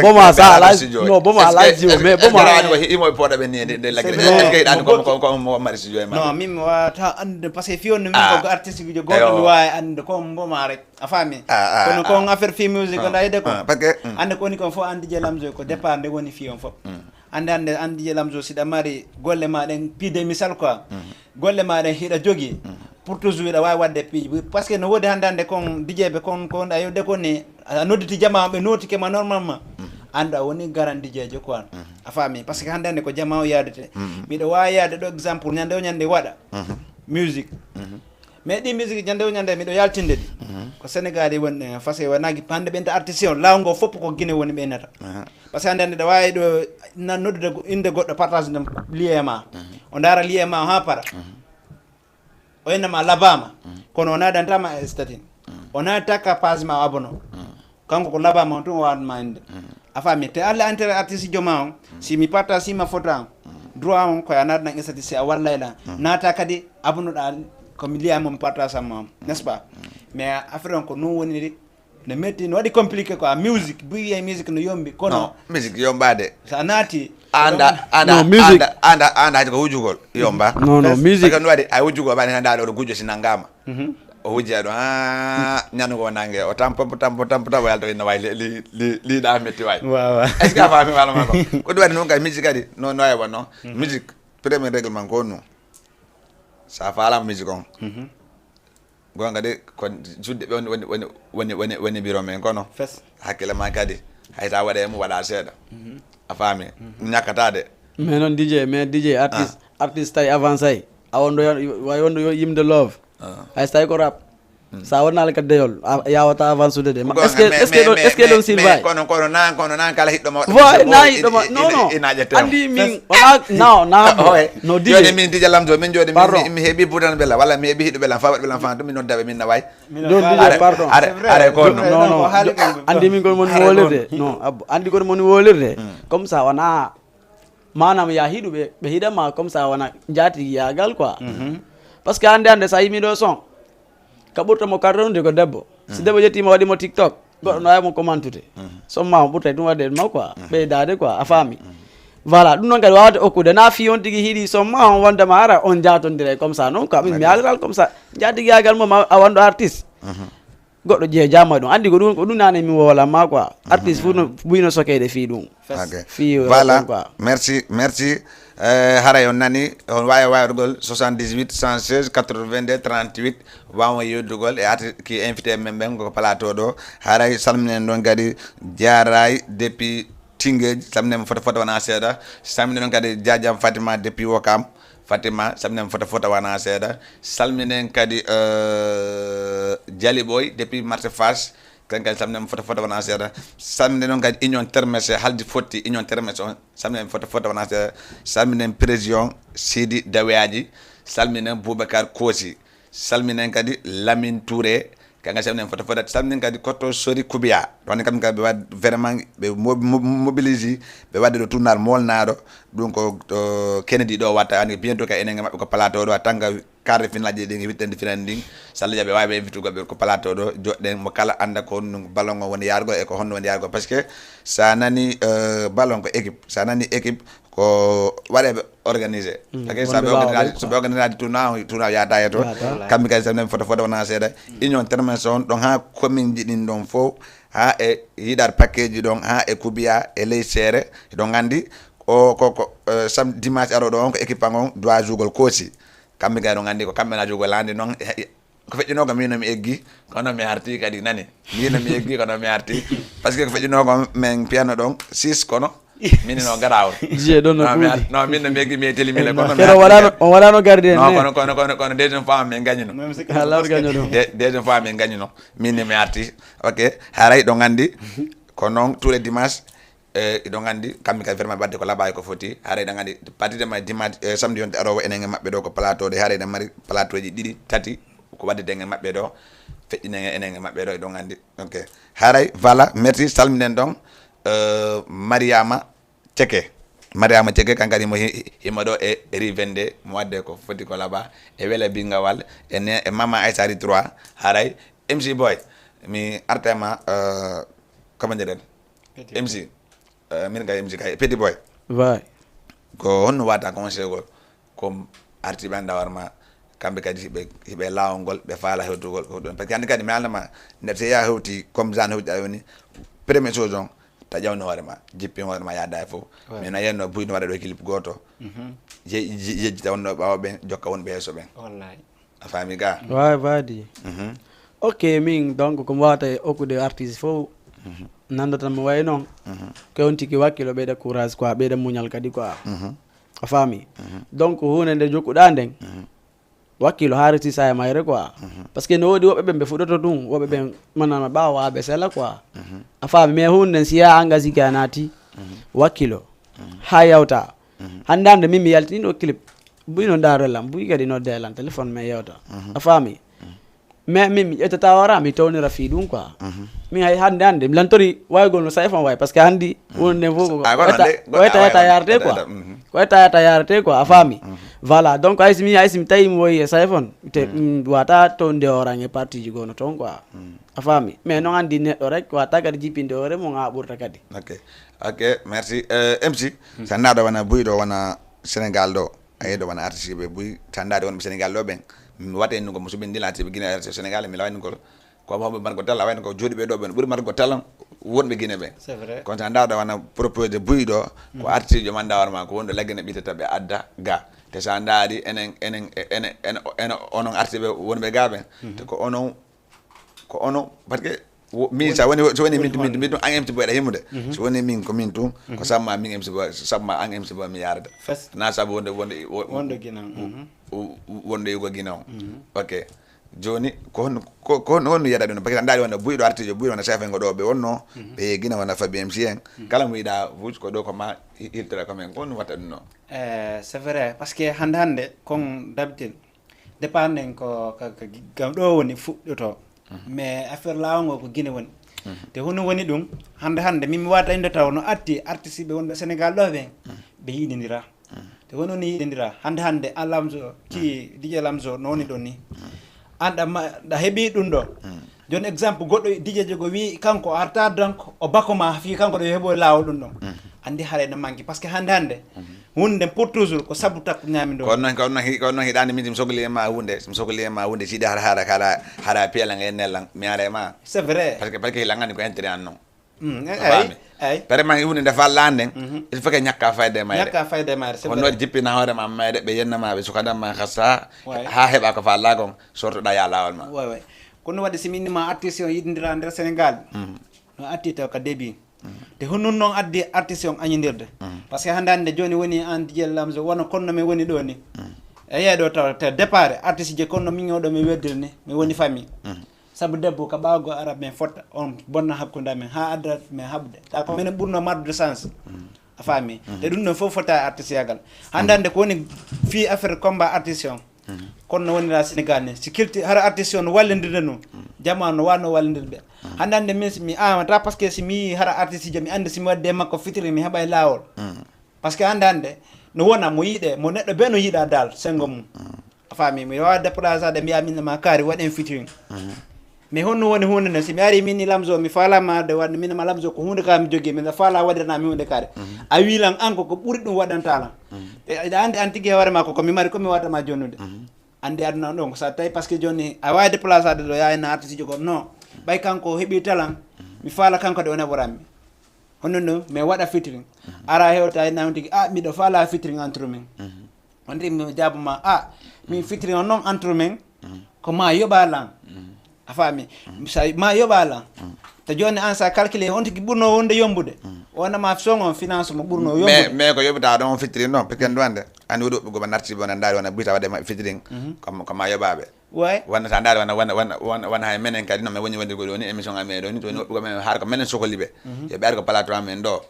E: boma sa alaji no boma alaji o mais
C: boma ko imo poɗaɓe ni de lagre ɗani ko mari studio e ma
D: non min mi wawata andude par ce que fi on no min ko artiste uji goto mi wawi andude ko boma rek a faami kono kon affaire fi musique onda yide ko
C: par ce que
D: ande ko woni kon fof an DJ Lamzo ko départ nde woni fi on fof ande an DJ Lamzo siɗa mari golle maɗen piide misal quoi golle maɗen hiɗa jogui pour toujours wiɗa wawi wadde piiji par ce que no woodi hande kon DJ ɓe kon ayode kon ni a nodditi jama ɓe notike ma normalement andu a woni garan DJ jo quoi a faami par ce que hande ko jama o yadete miɗo wawi yaade ɗo exemple ñande o ñande waɗa musique mais ɗi musique ñande o ñande miɗo yaltinde ɗi ko Sénégal woni par ce que wonaki hande ɓenta artiste on lawgo fopp ko Guinée woni ɓeynata par ce que hande ɗa wawi ɗo noddude inde goɗɗo partage ɗum lié ma o daara lié ma ha para o innama labama kono o nadantama e statine o nataka page ma abono kanko ko labama on tun o waɗma inde a faami te allah intérêt artiste joma on si mi partage sima photo an droit on koye a natnan e statine si a wallayla nata kadi abonoɗa komi liyama mi partage samma on n'est ce pas mais affaire on ko non woniri ne metti no waɗi compliqué quoi musique buyi e musique no yombi kono
C: musique yombade
D: sa naati
C: anda haji ko wujugol yomba
E: non musique
C: no waɗi a wujugol ɓani tan ndaɗo ɗo gujo si naggama o wujji aɗo ñanugo nangue o tampo yalto ina wawi liɗa metti wawi
D: wawa
C: est ce que a faami walama ko ɗum waɗi noon kadi musique kadi no e wonno musique premier règlement ko no sa faala musique on gonga de ko judde be woni biro men kono
D: fes
C: hakkile ma kadi hayta waɗe mo waɗa seeɗa a faami ñakkatade
E: mais noon DJ artiste tawi avancé a wondo yimde love hay so tawi ko rap sa wonnala ka deyol yawata avance ude de est ce que ɗon sylvain
C: kono nan kala hiɗɗoma
E: voy na hiɗɗoma non andi min wona no
C: joni min DJ Lamzo min joni mi heeɓi budan bella walla mi heeɓi hiɗɗo bella fa waɗ bella fa to min noddaɓe min naway
E: don DJ pardon
C: are ko
E: non andi min kono moni wolirde non andi kono moni wolirde comme ça wona manam ya hiɗuɓe ɓe hiɗama comme ça wona jaatigi yagal quoi parce que hande sa yimi ɗo son ka ɓurtamo kartonude ko debbo si debbo jettima waɗimo TikTok goɗɗo no waymo commentude sommama ɓurtay ɗum wadde ma quoi ɓeydade quoi a faami voilà ɗum noon kadi wawde okkude na fi on tigui hiiɗi somma on wondema ara on jatodire comme ça noon quoi min mi yalgal comme ça jaatigi yagal mom a wanɗo artiste goɗɗo jeeya jamma ɗum andi ko ɗum nane mi wowalanma quoi artiste fu no ɓuyno sokeyde fi ɗum fi
C: voilà merci haray on nani on wawi wawrugol 78 116 82 38 wawa yeddugol e ata ki invité men ɓen koko plateau ɗo haray salminen ɗon kadi jaray depuis Tingueji salminema fota wona seeɗa salminen ɗon kadi Diadiam Fatima depuis Wokam Fatima salminen fota wona seeɗa salminen kadi Diali Boy depuis marché Fass kan kadi salminen fota wona seeɗa salminen ɗon kadi union termese haldi fotti union termese on salminen fota wona seeɗa salminen président Sidi Daweyaji salminen Boubacar Kosi salminen kadi Lamine Touré kanga salminen fota salminen kadi Koto Sori Koubiya ɗon kam kadi ɓe wadde vraiment ɓe mobilise ɓe wadde ɗo tournal molnaɗo ɗum ko Kennedy ɗo watta andi bientôt ka enen maɓɓe ko plateau ɗo a tanga quart de finale ji ɗi wittende finale ndin so Allah jaaɓi wawi invitugoɓe ko plateau ɗo joɗɗen mo kala anda ko honno ballon o woni yargo e ko honno woni yargo par ce que sa nani ballon ko équipe sa nani équipe ko waɗeɓe organisé ok soɓe organisé tournoi yata e to kamɓe kadi sanen fota wona seeɗa union termese on ɗon ha commune ji ɗin ɗon fof ha e yiɗar paquet ji ɗon ha e Koubiya e ley seere ɗon gandi ko sam dimanche aroɗo on ko équipe on doit jougol Kosi kamɓe kadi ɗon gandi ko kamɓe na jougol lande noon ko feƴƴinogo mino mi eggi kono mi arti kadi nani mino mi eggi kono mi arti par ce que ko feƴƴinogo min piyanno ɗon 6 kono minino garawol
E: je ɗon no ɓuuɗi
C: non min no mi eggi mi e télimile kono
E: on waɗano gardien
C: non kono deuxième fois min gagnino deuxième fois min gagnino minni mi arti ok haray ɗon gandi ko noon tous les dimanche ɗon gandi kamɓe kadi vraiment wadde ko laɓayi ko foti haray ɗon gandi partie ma dimanche samedi yonde arowo enen e maɓɓe ɗo ko plateau ɗe haray ɗen mari plateau ji ɗiɗi tati ko wadde dengue maɓɓe ɗo feƴƴinen enen e maɓɓe ɗo ɗon gandi ok haray voilà merci salminen ɗon Mariama Ceke kankadi mo hima ɗo e rivende mo wadde ko foti ko laɓa e weele bingawal e mama Aissari 3 haray MC Boy mi artema comment diren MC min kay MC kay Petit Boy
E: way
C: ko honno wata conseil gol comme artiɓe andawarma kamɓe kadi hiɓe lawol ngol ɓe faala hewtugol ko ɗon par ce que hande kadi mi aldama nder so ya hewti comme Jean hewti a woni première chose on ta ƴawno hoorema jippi hoorema yadda e fof min a yenno buyno waɗa ɗo clip goto yejjita wonno ɓawa ɓen jokka wonɓe heeso ɓen a faami ga
E: way wadi ok min donc komi wawata e okkude artiste fof nandotanmo way noon ko on tigui wakkilo ɓeyda courage quoi ɓeyda muñal kadi quoi a faami donc hunde nde jokkuɗa nden wakkilo haariti sa e mayre quoi par ce que no woodi woɓɓe ɓen ɓe fuɗoto ɗum woɓɓe ɓen manama ɓawa waɓe sella quoi a faami mais hunde nden siya engagé ki a naati wakkilo ha yawta hande hande min mi yaltiniɗo clip buyno darolam buy kadi nodde elan téléphone mais yewta a faami mais min mi ƴettata wara mi tawnira fi ɗum quoi min hay hande mi lantori waygol no sayfon way par ce que handi hunde nden fof ko etta yarate quoi ko etta yarate quoi a faami voilà donc haysi mi tawi mi woyi e sayfon te wata tonde orange partie ji gono toon quoi a faami mais noon andi neɗɗo rek wata kadi jippinde hoore mo ha ɓurta kadi
C: ok merci MC sannaɗo wona buyɗo wona Sénégal ɗo a yeɗo wona artiste ɓe buy tandade wonɓe Sénégal ɗo ɓen mi waɗe nugo musuɓe ndilatiɓe guine Sénégal mi lawani ko hoɓe margo tala wayno ko jooɗi ɓe ɗo ɓen ɓuuri margo tala wonɓe Guinée ɓe
D: c'est vrai
C: kono tan ndawɗa wana proposé buyɗo ko artiste jo man dawarma ko wonɗo leggene ɓittata ɓe adda ga te sa ndaari enen onon artiste ɓe wonɓe ga ɓen te ko onon par ce que min so woni min ɗum an emti boyɗa himmude so woni min ko min tun ko sabma min emsi bo sabma an emsi bo mi yarda na saabu wonde
D: Guinée
C: wonde yugo Guinée o ok joni ko honno yiyaɗa ɗum par ce que andaari wonde buyɗo artiste buyɗo wona chef en go ɗo ɓe wonno ɓe Guinée wona Fabi MC en kala mo yiɗa wuuc ko ɗo ko ma hiltira comme ko honno watta ɗum noon
D: c'est vrai parce que hande kon d'habitude dépenden ko gam ɗo woni fuɗɗoto mais affaire laawol ko Guinée woni te hono woni ɗum hande min mi wata inde taw no atti artiste ɓe wonɓe Sénégal ɗo ɓen ɓe yiɗidira te hono ni yiɗidira hande an Lamzo ki DJ Lamzo no woni ɗon ni an ɗa heeɓi ɗum ɗo joni exemple goɗɗo DJ jogo wi kanko arta donc o bako ma fi kanko ɗo heeɓo laawol ɗum ɗon andi haare no manque parce que hande hunde pour toujours ko sabu takku ñami ɗo kono
C: noon hiɗande min mi sohli ma hunde siɗi haɗa piyala nge nellan mi are ma
D: c'est vrai
C: parce que hilangani ko intérêt an noon
D: ay
C: vraiment hunde nde fallande il faut que ñakka fayde mayre
D: kono
C: noon jippina hoore ma mayre ɓe yennamaɓe sukadama hassa ha heeɓa ko falla kon sortoɗa ya lawol ma
D: way kono waɗi so minnima artiste o yiɗidira nder Sénégal no atti taw ko début te honnon noon addi artiste on añodirde par ce que hande joni woni an DJ Lamzo wona konno mi woni ɗo ni e yeeɗo taw te départ artiste je konno min oɗo mi weddiri ni mi woni famille saabu debbo ko ɓawgo arab men fotta on bonna hakkude amen ha addat men habde ta ko minen ɓurno maddude sens a faami te ɗum ɗon fof fota artiste yagal hande ko woni fi affaire combat artiste on kono no wonira Sénégal ni si kilti hara artiste on no wallidirde no jamanu no wanno wallidirde ɓe hande min mi amata parce que si mi yi hara artiste jo mi andi simi wadde makko fitiri mi heɓay lawol parce que hande no wona mo yiiɗe mo neɗɗo be no yiiɗa dal sengo mum a faami mi wawa déplacé ade mbiya minnema kaari waɗen fitiring mais honno woni hunde nde si mi ari minni Lamzo mi falama de wadde minema Lamzo ko hunde ka mi jogui min faala waɗirnami hunde kaari a wiilan an ko ɓuuri ɗum waɗantalam aɗa andi an tigui hoore ma koko mi mari komi waddama jonnude andi aduna ɗon ko sa tawi par ce que joni a wawi déplacé ade ɗo yayna artiste jogo non ɓay kanko heeɓi talan mi faala kanko de o naɓoranmi honno no mi waɗa fitiring ara hewta henami tigui miɗo faala fitiring entre men on ndi mi jaaboma min fitiring o noon entre men ko ma yoɓalan a faami sa ma yoɓalan te joni an sa calculé on tigui ɓurno wonde yombude wonama songo finance mo ɓurno yombude
C: mais ko yoɓata ɗon fitiring noon parce que duwande andi woɗi woɓɓe goɓe nartiɓe wona daari wona ɓuyta waɗe fitiring ko ma yoɓaɓe
D: way
C: wonna sa ndaari wona hay menen kadi no mi woni wonde goɗo ni émission amen ɗo ni toni woɓɓe gomen haara ko menen sohli ɓe yoɓe ar ko plateau amen ɗo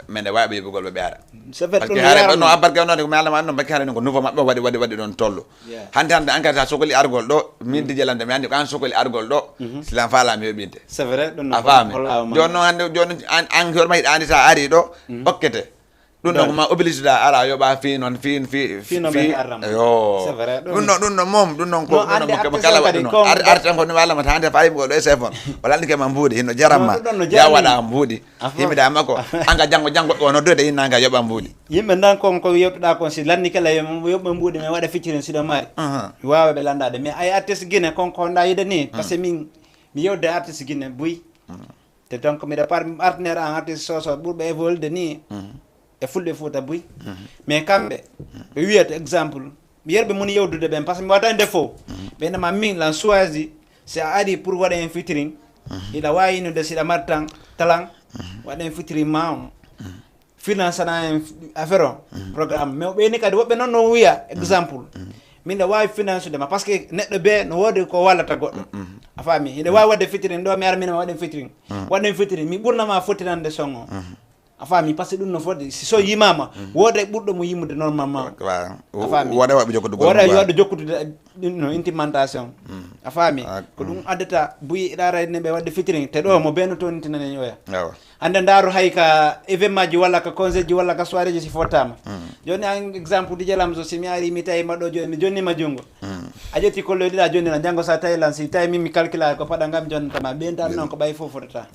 C: mende wawiɓe yoɓugol ɓe ara parce que haare no barke onode ko mi alama an noon bakki haare noon ko nouveau mabɓe waɗi ɗon tollu hande enquête sa sohli argol ɗo min dijalande mi andi ko an sohli argol ɗo silan falami yoɓinte a faami joni noon hande joni an hoorema hiɗa andi sa ari ɗo okkete ɗum ɗon koma obligé da ara yoɓa fi noon fi yo ɗum ɗon mom ɗum ɗon ko kala waɗi noon arti on ko ɗum alama ta hande fa yimɓe ɗo e chef on wala andi kema mbuuɗi hinno jaranma ya waɗa mbuuɗi yimɓe da makko anga janggo ɓe wono doyde innanga yoɓa mbuuɗi
D: yimɓe dan kon ko yewtuɗa kon si lanni kala yoɓɓe mbuuɗi men waɗa ficciren siɗo mari mi wawa ɓe landade mais ay artiste Guinée konko honɗa yide ni par ce que min mi yewde artiste Guinée buy te donc miɗa partenaire en artiste soso ɓurɓe évolude ni e fulɓe Fouta buy mais kamɓe ɓe wiyata exemple yerɓe moni yewdude ɓen par ce que mi wata nde fof ɓenema min lan choisi si a ari pour waɗa hen fitiring iɗa wawi yinude siɗa mari tan talan waɗen fitiring ma on finance ana en affaire o programme mais ɓeni kadi woɓɓe noon no wiya exemple minɗa wawi finance dema par ce que neɗɗo be no wodi ko wallata goɗɗo a faami hiɗa wawi wadde fitiring ɗo mi ara minema waɗen fitiring mi ɓurnama fottirande song o a faami par ce que ɗum no foti so yimama woda ɓurɗo mo yimude normalement a faami
C: woda waɓe
D: jokkutude no intimentation a faami ko ɗum addata buyi ɗarane ɓe wadde fitiring te ɗo mo beno tonitinanen oya hande daaro hay ka événement ji walla ka conseil ji walla ka soirée ji si fottama joni an exemple DJ Lamzo si mi ari mi tawi maɗo joni mi jonnima junggo a ƴetti kolloyɗiɗa joni no janggo sa tawi lan si tawi min mi calcula ko paɗa gam jonnatama ɓentan noon ko ɓay fof fotata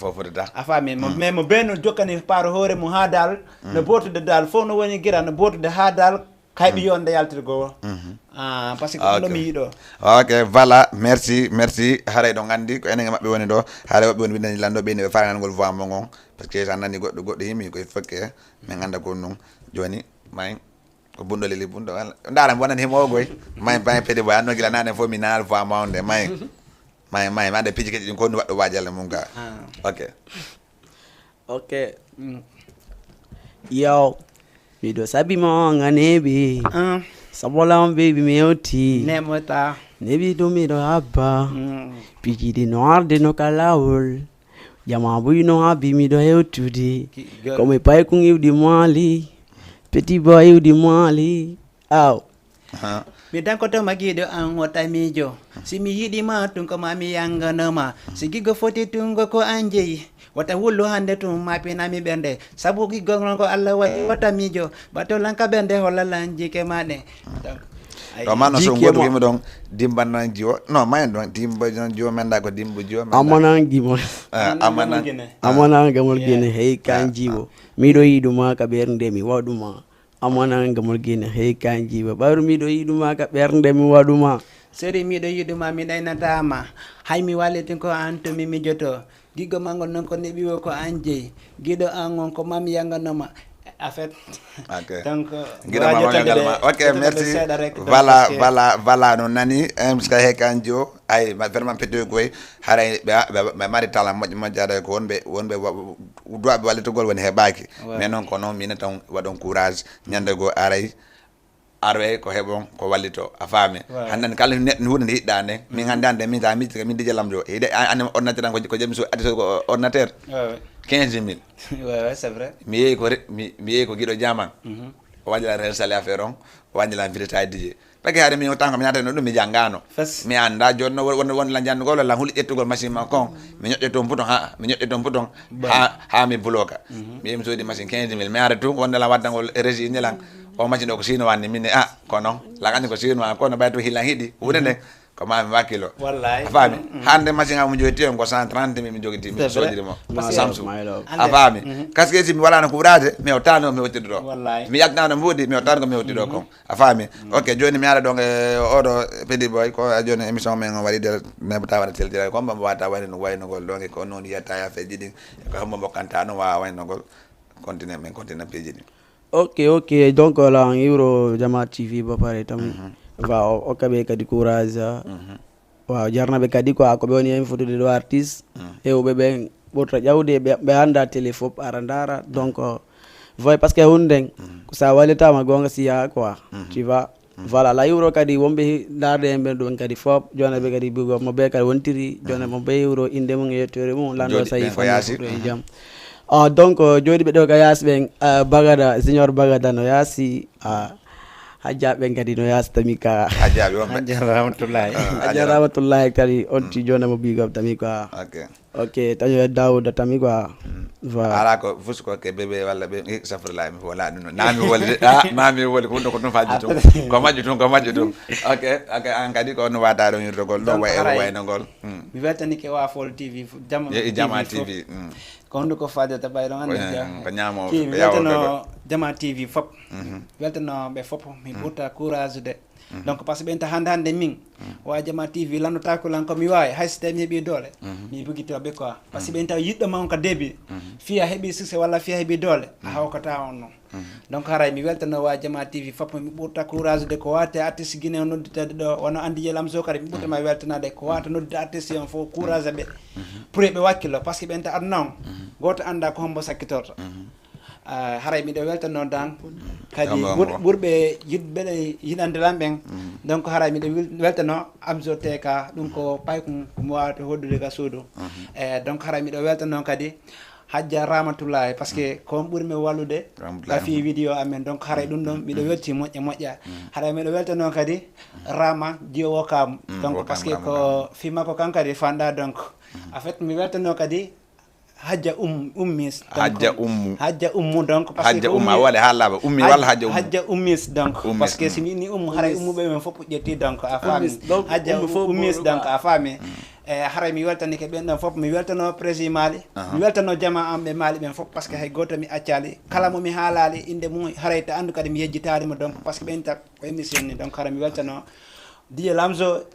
D: a faami mais mo beno jokkani paaro hoore mo ha dal no botude dal fof no woni guira no botude ha dal kayɓe yonde yaltirgo par ce que ɗum ɗo mi yiiɗo.
C: Ok, voilà, merci haray ɗo gandi ko enen e maɓɓe woni ɗo haray woɓɓe woni windaji lanɗo ɓeyni ɓe faranangol voix mo gon par ce que sa nani goɗɗo yimi koye fokke min ganda ko ɗum joni may ko bunɗo leli bunɗo dara mi wonani himo goy may pedi boy anno gila nane fof mi nanal voix mawde may ande piiji keƴi ɗin ko ɗum waɗɗo wajalle mum ga
E: ok yo miɗo sabimo nga neɓi sabolam bebi mi yewti
D: nemota
E: neɓi ɗum miɗo habba pijiɗi no arde no kalawol jama buy no habbi miɗo hewtude komi pay kun iwɗi moali petit boy iwɗi moali aw
D: mi dankoto magiɗo an wotamijo si mi yiɗima tun ko mami yanganoma si gigo foti tungo ko an jeeyi wata wullu hande tum mapinami ɓernde sabu giggol ko Allah waɗi wotamijo batolanka ɓernde hollalan jike maɗe
C: to manno so goto wima ɗon dimbanan jiwo non mayen ɗon dimba jiwo menda ko dimba jiwo
E: amanangimo amanangamol guine hey kan jiwo miɗo yiɗuma ka ɓernde mi waɗuma amanangamol guine hey kan jiwo ɓayru miɗo yiɗuma ka ɓernde mi waɗuma
D: seri miɗo yiɗuma mi ɗaynatama hay mi wallitin ko an to mi mijoto giggo mangol noon ko neɓiwo ko an jeeyi guiɗo an on ko mami yanganoma en fait donc
C: ok merci voilà no nani ska hekan jo ay vraiment pété koy haray ɓe mari tala moƴƴo aɗa ko wonɓe duwaɓe wallitogol woni heɓaki mais noon ko noon mine tan waɗon courage ñande goo aray arwe ko heɓon ko wallito a faami hannden kala neɗɗo hunde nde yiɗɗa nde min hannde ande min ta miijii min dije lamjo yiɗe ane ordinateur an ko jami so addi ko ordinateur 15 000
D: c'est vrai
C: mi yeeyi ko giɗo jaman o wañila réinstallé affaire on o wañila vidéta dije parce que haade min tan ko mi natano ɗum mi janngano mi annda joni no wonla janndugol walla huuli ƴettugol machine ma kon mi ñoƴƴe toon bouton ha mi bloka mi yehi mi soodi machine 15 000 mi ara tun wondela waddangol régie ñelan o machine o ko chinois ni minne ko noon lagani ko chinois kono ɓay to hilan hiɗi hunde nde ko mami wakkilo a faami hande machine am joyti on ko 130 000 mi jogiti mi soodiri mo Samsung a faami kasque si mi walano ko ɓurade mi hewtano mi wottiɗo ɗo mi yaltano mbuuɗi mi hewtano ko mi hewtiɗo kon a faami ok joni mi ara ɗon e oɗo Petit Boy ko joni émission men o waɗi de nebata waɗa teldira comme mo wata wayno no waynogol ɗon ko noon yiyata yafeji ɗin ko hombo bokkanta no wawa waynogol continue peeji ɗin
E: ok donc la yuro Jama TV ba pare tam wa o kaɓe kadi courage waaw jarnaɓe kadi ko ko ɓe woni hen fotude ɗo artiste hewɓe ɓen ɓurta ƴawde ɓe anda télé fof ara dara donc voy parce que hunde sa wallitama gonga siya quoi tu vois voilà la yuro kadi wonɓe darde hen ɓen ɗum kadi fof joni ɓe kadi bigo mo ɓe kadi wontiri joni mo ɓe yuro inde mum e yettore mum lando sayi foto e jaam donc joni ɓe ɗo ka yaasi ɓen bagada senior bagada no yaasi hajjaɓe kadi no yaasi tami ka hajja rahmatullahi kadi on ti joni mo bigam tami quoi ok taño Daouda tami quoi
C: ala ko fus ko ke bébé walla ɓe safrila mi wala ɗum nami wolde mami woli ko ɗum ko ɗum faji tum ko majju tum ok an kadi ko no wata ɗon yirtogol ɗo way waynogol
D: mi weltanike Wafol TV
C: Jama TV
D: ko hunde ko fadata ɓayɗo ande
C: ko ñamowo
D: weltano Jama TV fop weltanoɓe fop mi ɓurta courage de donc par ce que ɓenta hande min wa Jama TV lannotakolan komi wawi hay so tawi mi heeɓi doole mi bugitoɓe quoi par ce que ɓenta yiɗɗoma on ko début fiya heeɓi succès walla fiya heeɓi doole a hawkata on noon donc haray mi weltano wa Jama TV fop mi ɓurta courage de ko wate artiste guine o nodditede ɗo wono Andi Jelam so kadi mi ɓurtama weltanade ko wata noddide artiste on fof courage ɓe pour ɓe wakkilo par ce que ɓenta aduna on goto anda ko hombo sakkitorto haray miɗo weltano dan kadi ɓurɓe yiɗɓeɗe yiɗandelan ɓen donc haray miɗo weltano Amzo TK ɗum ko payko komi wawata hoddude ka suudu donc haray miɗo weltano kadi Hajja Rahmatullahi par ce que ko ɓurmi wallude ka fi vidéo amen donc haray ɗum ɗon miɗo welti moƴƴa haray miɗo weltano kadi Rama Diowo Kam donc par ce que ko fi makko kan kadi fanɗa donc en fait mi weltano kadi Hajja Ummis Hajja Ummu donc parce que
C: Umma wala halaba ummi wala
D: Hajja Ummis donc parce que si ni haray ummuɓe men fof ƴetti donc a faami Hajja Ummis donc a faami haray mi weltanike ɓen ɗon fof mi weltano président Mali mi weltano jama am ɓe Mali ɓen fof par ce que hay goto mi accali kala momi haalali inde mum haray ta andu kadi mi yejjitarimo donc par ce que ɓen tak ko émission ni donc hara mi weltano DJ Lamzo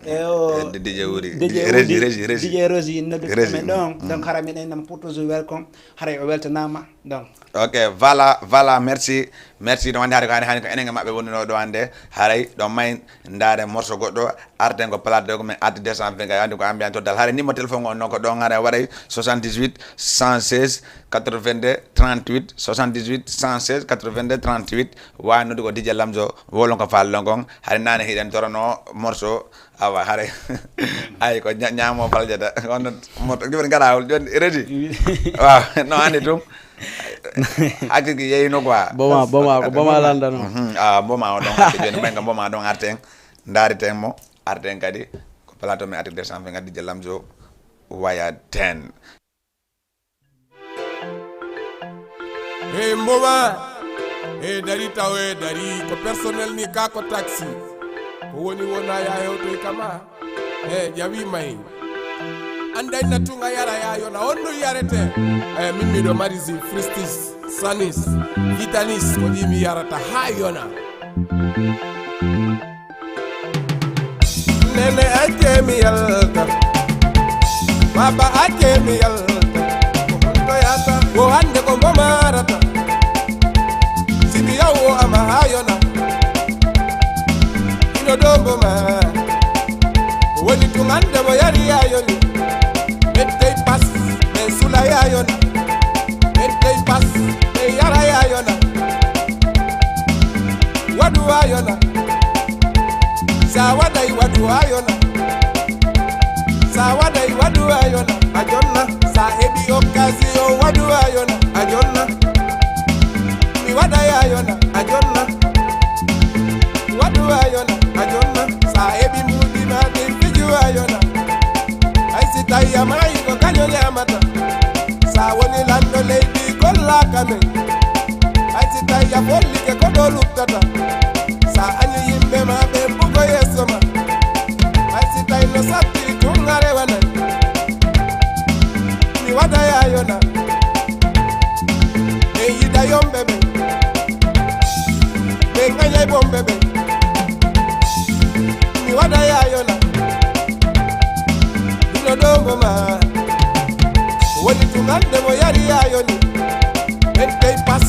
C: DJ Wuri
D: DJ Rosi noddude men ɗon donc hara miɗen nam pour toujours welcome haray o weltanama donc
C: ok voilà merci ɗo wande haade ko hani ko enen e maɓɓe wonino ɗo hande haray ɗo may ndaare morceau goɗɗo arten ko plate ko men arde 220 ga andi ko ambiance total haray numéro téléphone on noon ko ɗon haray waɗay 78 116 82 38 78 116 82 38 wawi noddu ko DJ Lamzo wolon ko faallon kon haray nane hiɗen torono morceau awa haray ay ko ñaamo faljata on joni gaɗa joni ready waaw no andi tum hakiki yeyino quoi
E: boma landano
C: boma o ɗon arte joni ɓen ko boma ɗon arten dariten mo arten kadi ko plateau men artirde 120 DJ Lamzo waya 10
B: mboma dari tawe dari ko personnel ni ka ko taxi ko woni wona ya hewto kama jawi may anday na tunga yara yayo na onno yarete min mi do marisi fristis sanis vitalis ko di mi yarata hayona nene ake mi yalta baba ake mi yalta ko yata ko hande ko marata simi yawo ama hayona ino dombo ma woni tungande mo yari yayoni Metei pas, me sula yayona. Metei pas, me yara yayona. Wadu ayona. Sawadai wadu ayona. Sawadai wadu ayona. Ajonna, sahebi okazio wadu ayona. Ajonna. Mi wada ayona. Ajonna. Wadu ayona. Ajonna. Sahebi mudi ma de fiju ayona. Taya mai ko kanyo nyamata sa woni lando lady kolla kame ai taya folli ke ko do lutata sa anyi yimbe ma be bugo yesoma ai taya no satti tungare wana mi wada ya yona e yida yombe be be nganya bombe be mi wada ya yona dongo ma woni tungande mo yari ayoni entei pas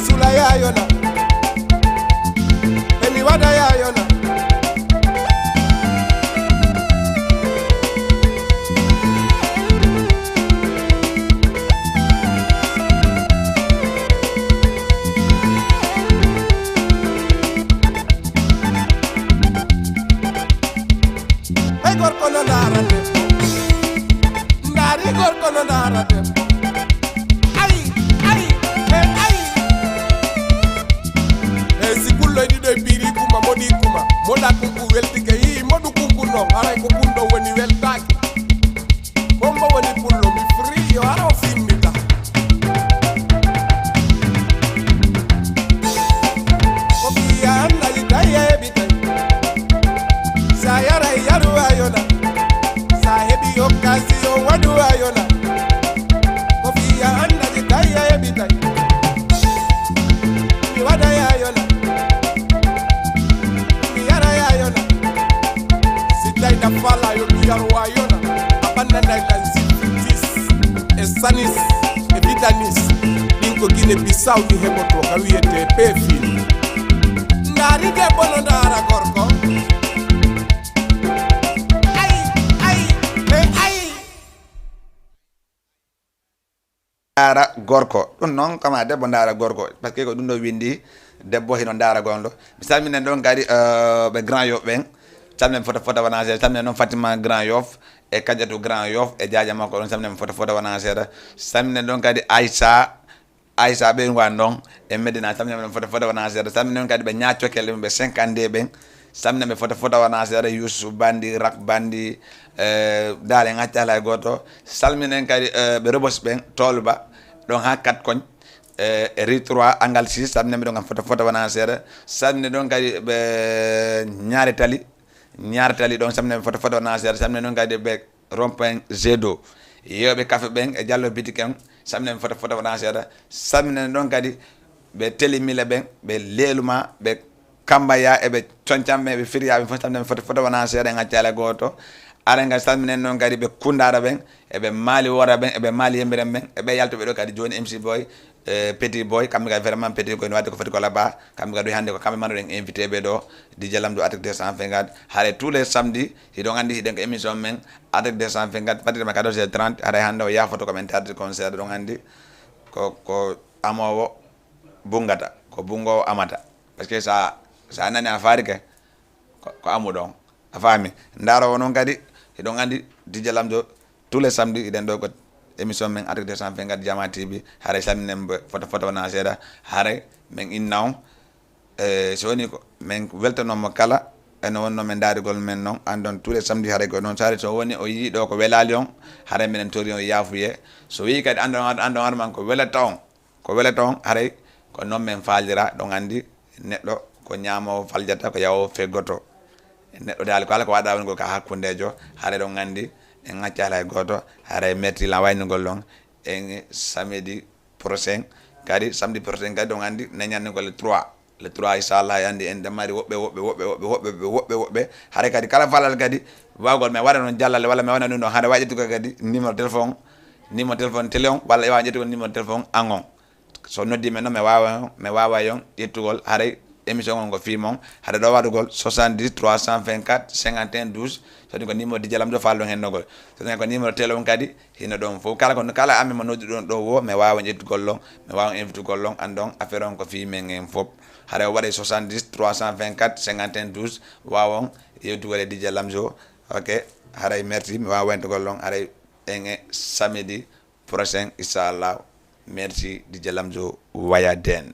B: sula yayona emi wada yayona hey gorko no darande gorko no darate ay sikullo di do biri kuma modi kuma moda kunku weltike yi modu kunku no aray ko kundo woni weltaki bombo woni pullo mi free yo aro fimmita ko biya anda yitaye bitay sayara yaru ayona sahebi okazio wadu ayona kofia anda jikaya ebitai mi wada ayona mi yara ayona sitai da fala yo mi yaro ayona abanda da lansitis esanis evitanis binko gine bisau di heboto kawiyete pefil ndari de bono ndara gorko
C: Ndara gorko ɗum noon kama debbo ndara gorko par ce que ko ɗum ɗo windi debbo hino ndara gonɗo mi salminen ɗon kadi ɓe Grand Yoff ɓen salminen fota wona seeɗa salminen noon Fatima Grand Yoff e Kadiatou Grand Yoff e Diadia makko ɗon salminen fota wona seeɗa salminen ɗon kadi Aissa ɓen wan ɗon e Medina salminen fota wona seeɗa salminen ɗon kadi ɓe ñaccokel ɓe 52 ɓen salminen ɓe fota wona seeɗa Youssou Bandi Rak Bandi daale ŋaccala e goto salminen kadi ɓe Rebos ɓen Tolba ɗon ha 4 koñ e ri 3 angal 6 salminen ɓe ɗon kam fota wona seeɗa salminen ɗon kadi ɓe ñaare tali ɗon salminen ɓe fota wona seeɗa salminen ɗon kadi ɓe rond-point Zedo yoɓe café ɓen e Diallo Bitik en saminen foto wona seeɗa saminen ɗon kadi ɓe telimile ɓen ɓe leeluma ɓe kambaya eɓe coñcanɓe ɓe firiyaɓe fof saminen foto wona seeɗa en accale goto aɗa kadi salminen noon kadi ɓe kundara ɓen eɓe maali wora ɓen eɓe maali yembiren ɓen eɓe yaltoɓe ɗo kadi joni MC Boy Petit Boy kamɓe kadi vraiment Petit Boy no wadde ko foti ko laba kamɓe kadi hannde ko kamɓe manoɗen invité ɓe ɗo DJ Lamdo Attaque 250 haare tous les samedi hiɗon andi hiɗen ko émission men Attaque 250 fadidema 14h30 haɗa hannde o yafoto komin tarde concert ɗon andi ko amowo bungata ko bungowo amata par ce que sa nani a faari ke ko amuɗon a faami ndaaro noon kadi hiɗon andi DJ Lamdo tous les samedi iɗen ɗo ko émission men Attaque 250 Jama TV haare salminen foto wona seeɗa haare min inna on so woni ko min weltanomo kala ene wonno men daarigol men noon andon tous les samedi haare ko noon saari so woni o yii ɗo ko welali on haare minen tori on yaafuye so wi kadi andon man ko welata on haare ko noon men faalira ɗon andi neɗɗo ko ñaamowo faljata ko yawowo feggoto neɗɗo dal ko ala ko waɗa woni ko ka hakkundejo haare ɗon andi en ŋaccala e goto haara merci la waynugol ɗon en samedi prochain kadi samedi prochain kadi ɗon andi neñannugol le 3 inchallah e andi en ɗemmari woɓɓe haara kadi kala falal kadi wawgol mi waɗa noon jallale walla mi waɗa ɗum ɗon haade wawi ƴettugo kadi numéro téléphone télé on walla wawa ƴettugol numéro téléphone an on so noddimi noon mi wawa yon ƴettugol haaray émission on ko fimon haɗa ɗo waɗugol 70 324 51 12 soni ko numéro DJ Lamdo falɗon hennogol soni ko numéro télé on kadi hino ɗon fof kala ami mo noddi ɗon ɗo wo mi wawa ƴettugol ɗon mi wawa invitugol ɗon andon affaire on ko fimen en fof haɗa o waɗa 70 324 51 12 wawon yewtugol e DJ Lamdo ok haɗay merci mi wawa wayntugol ɗon haɗay en samedi prochain inchallah merci DJ Lamdo waya den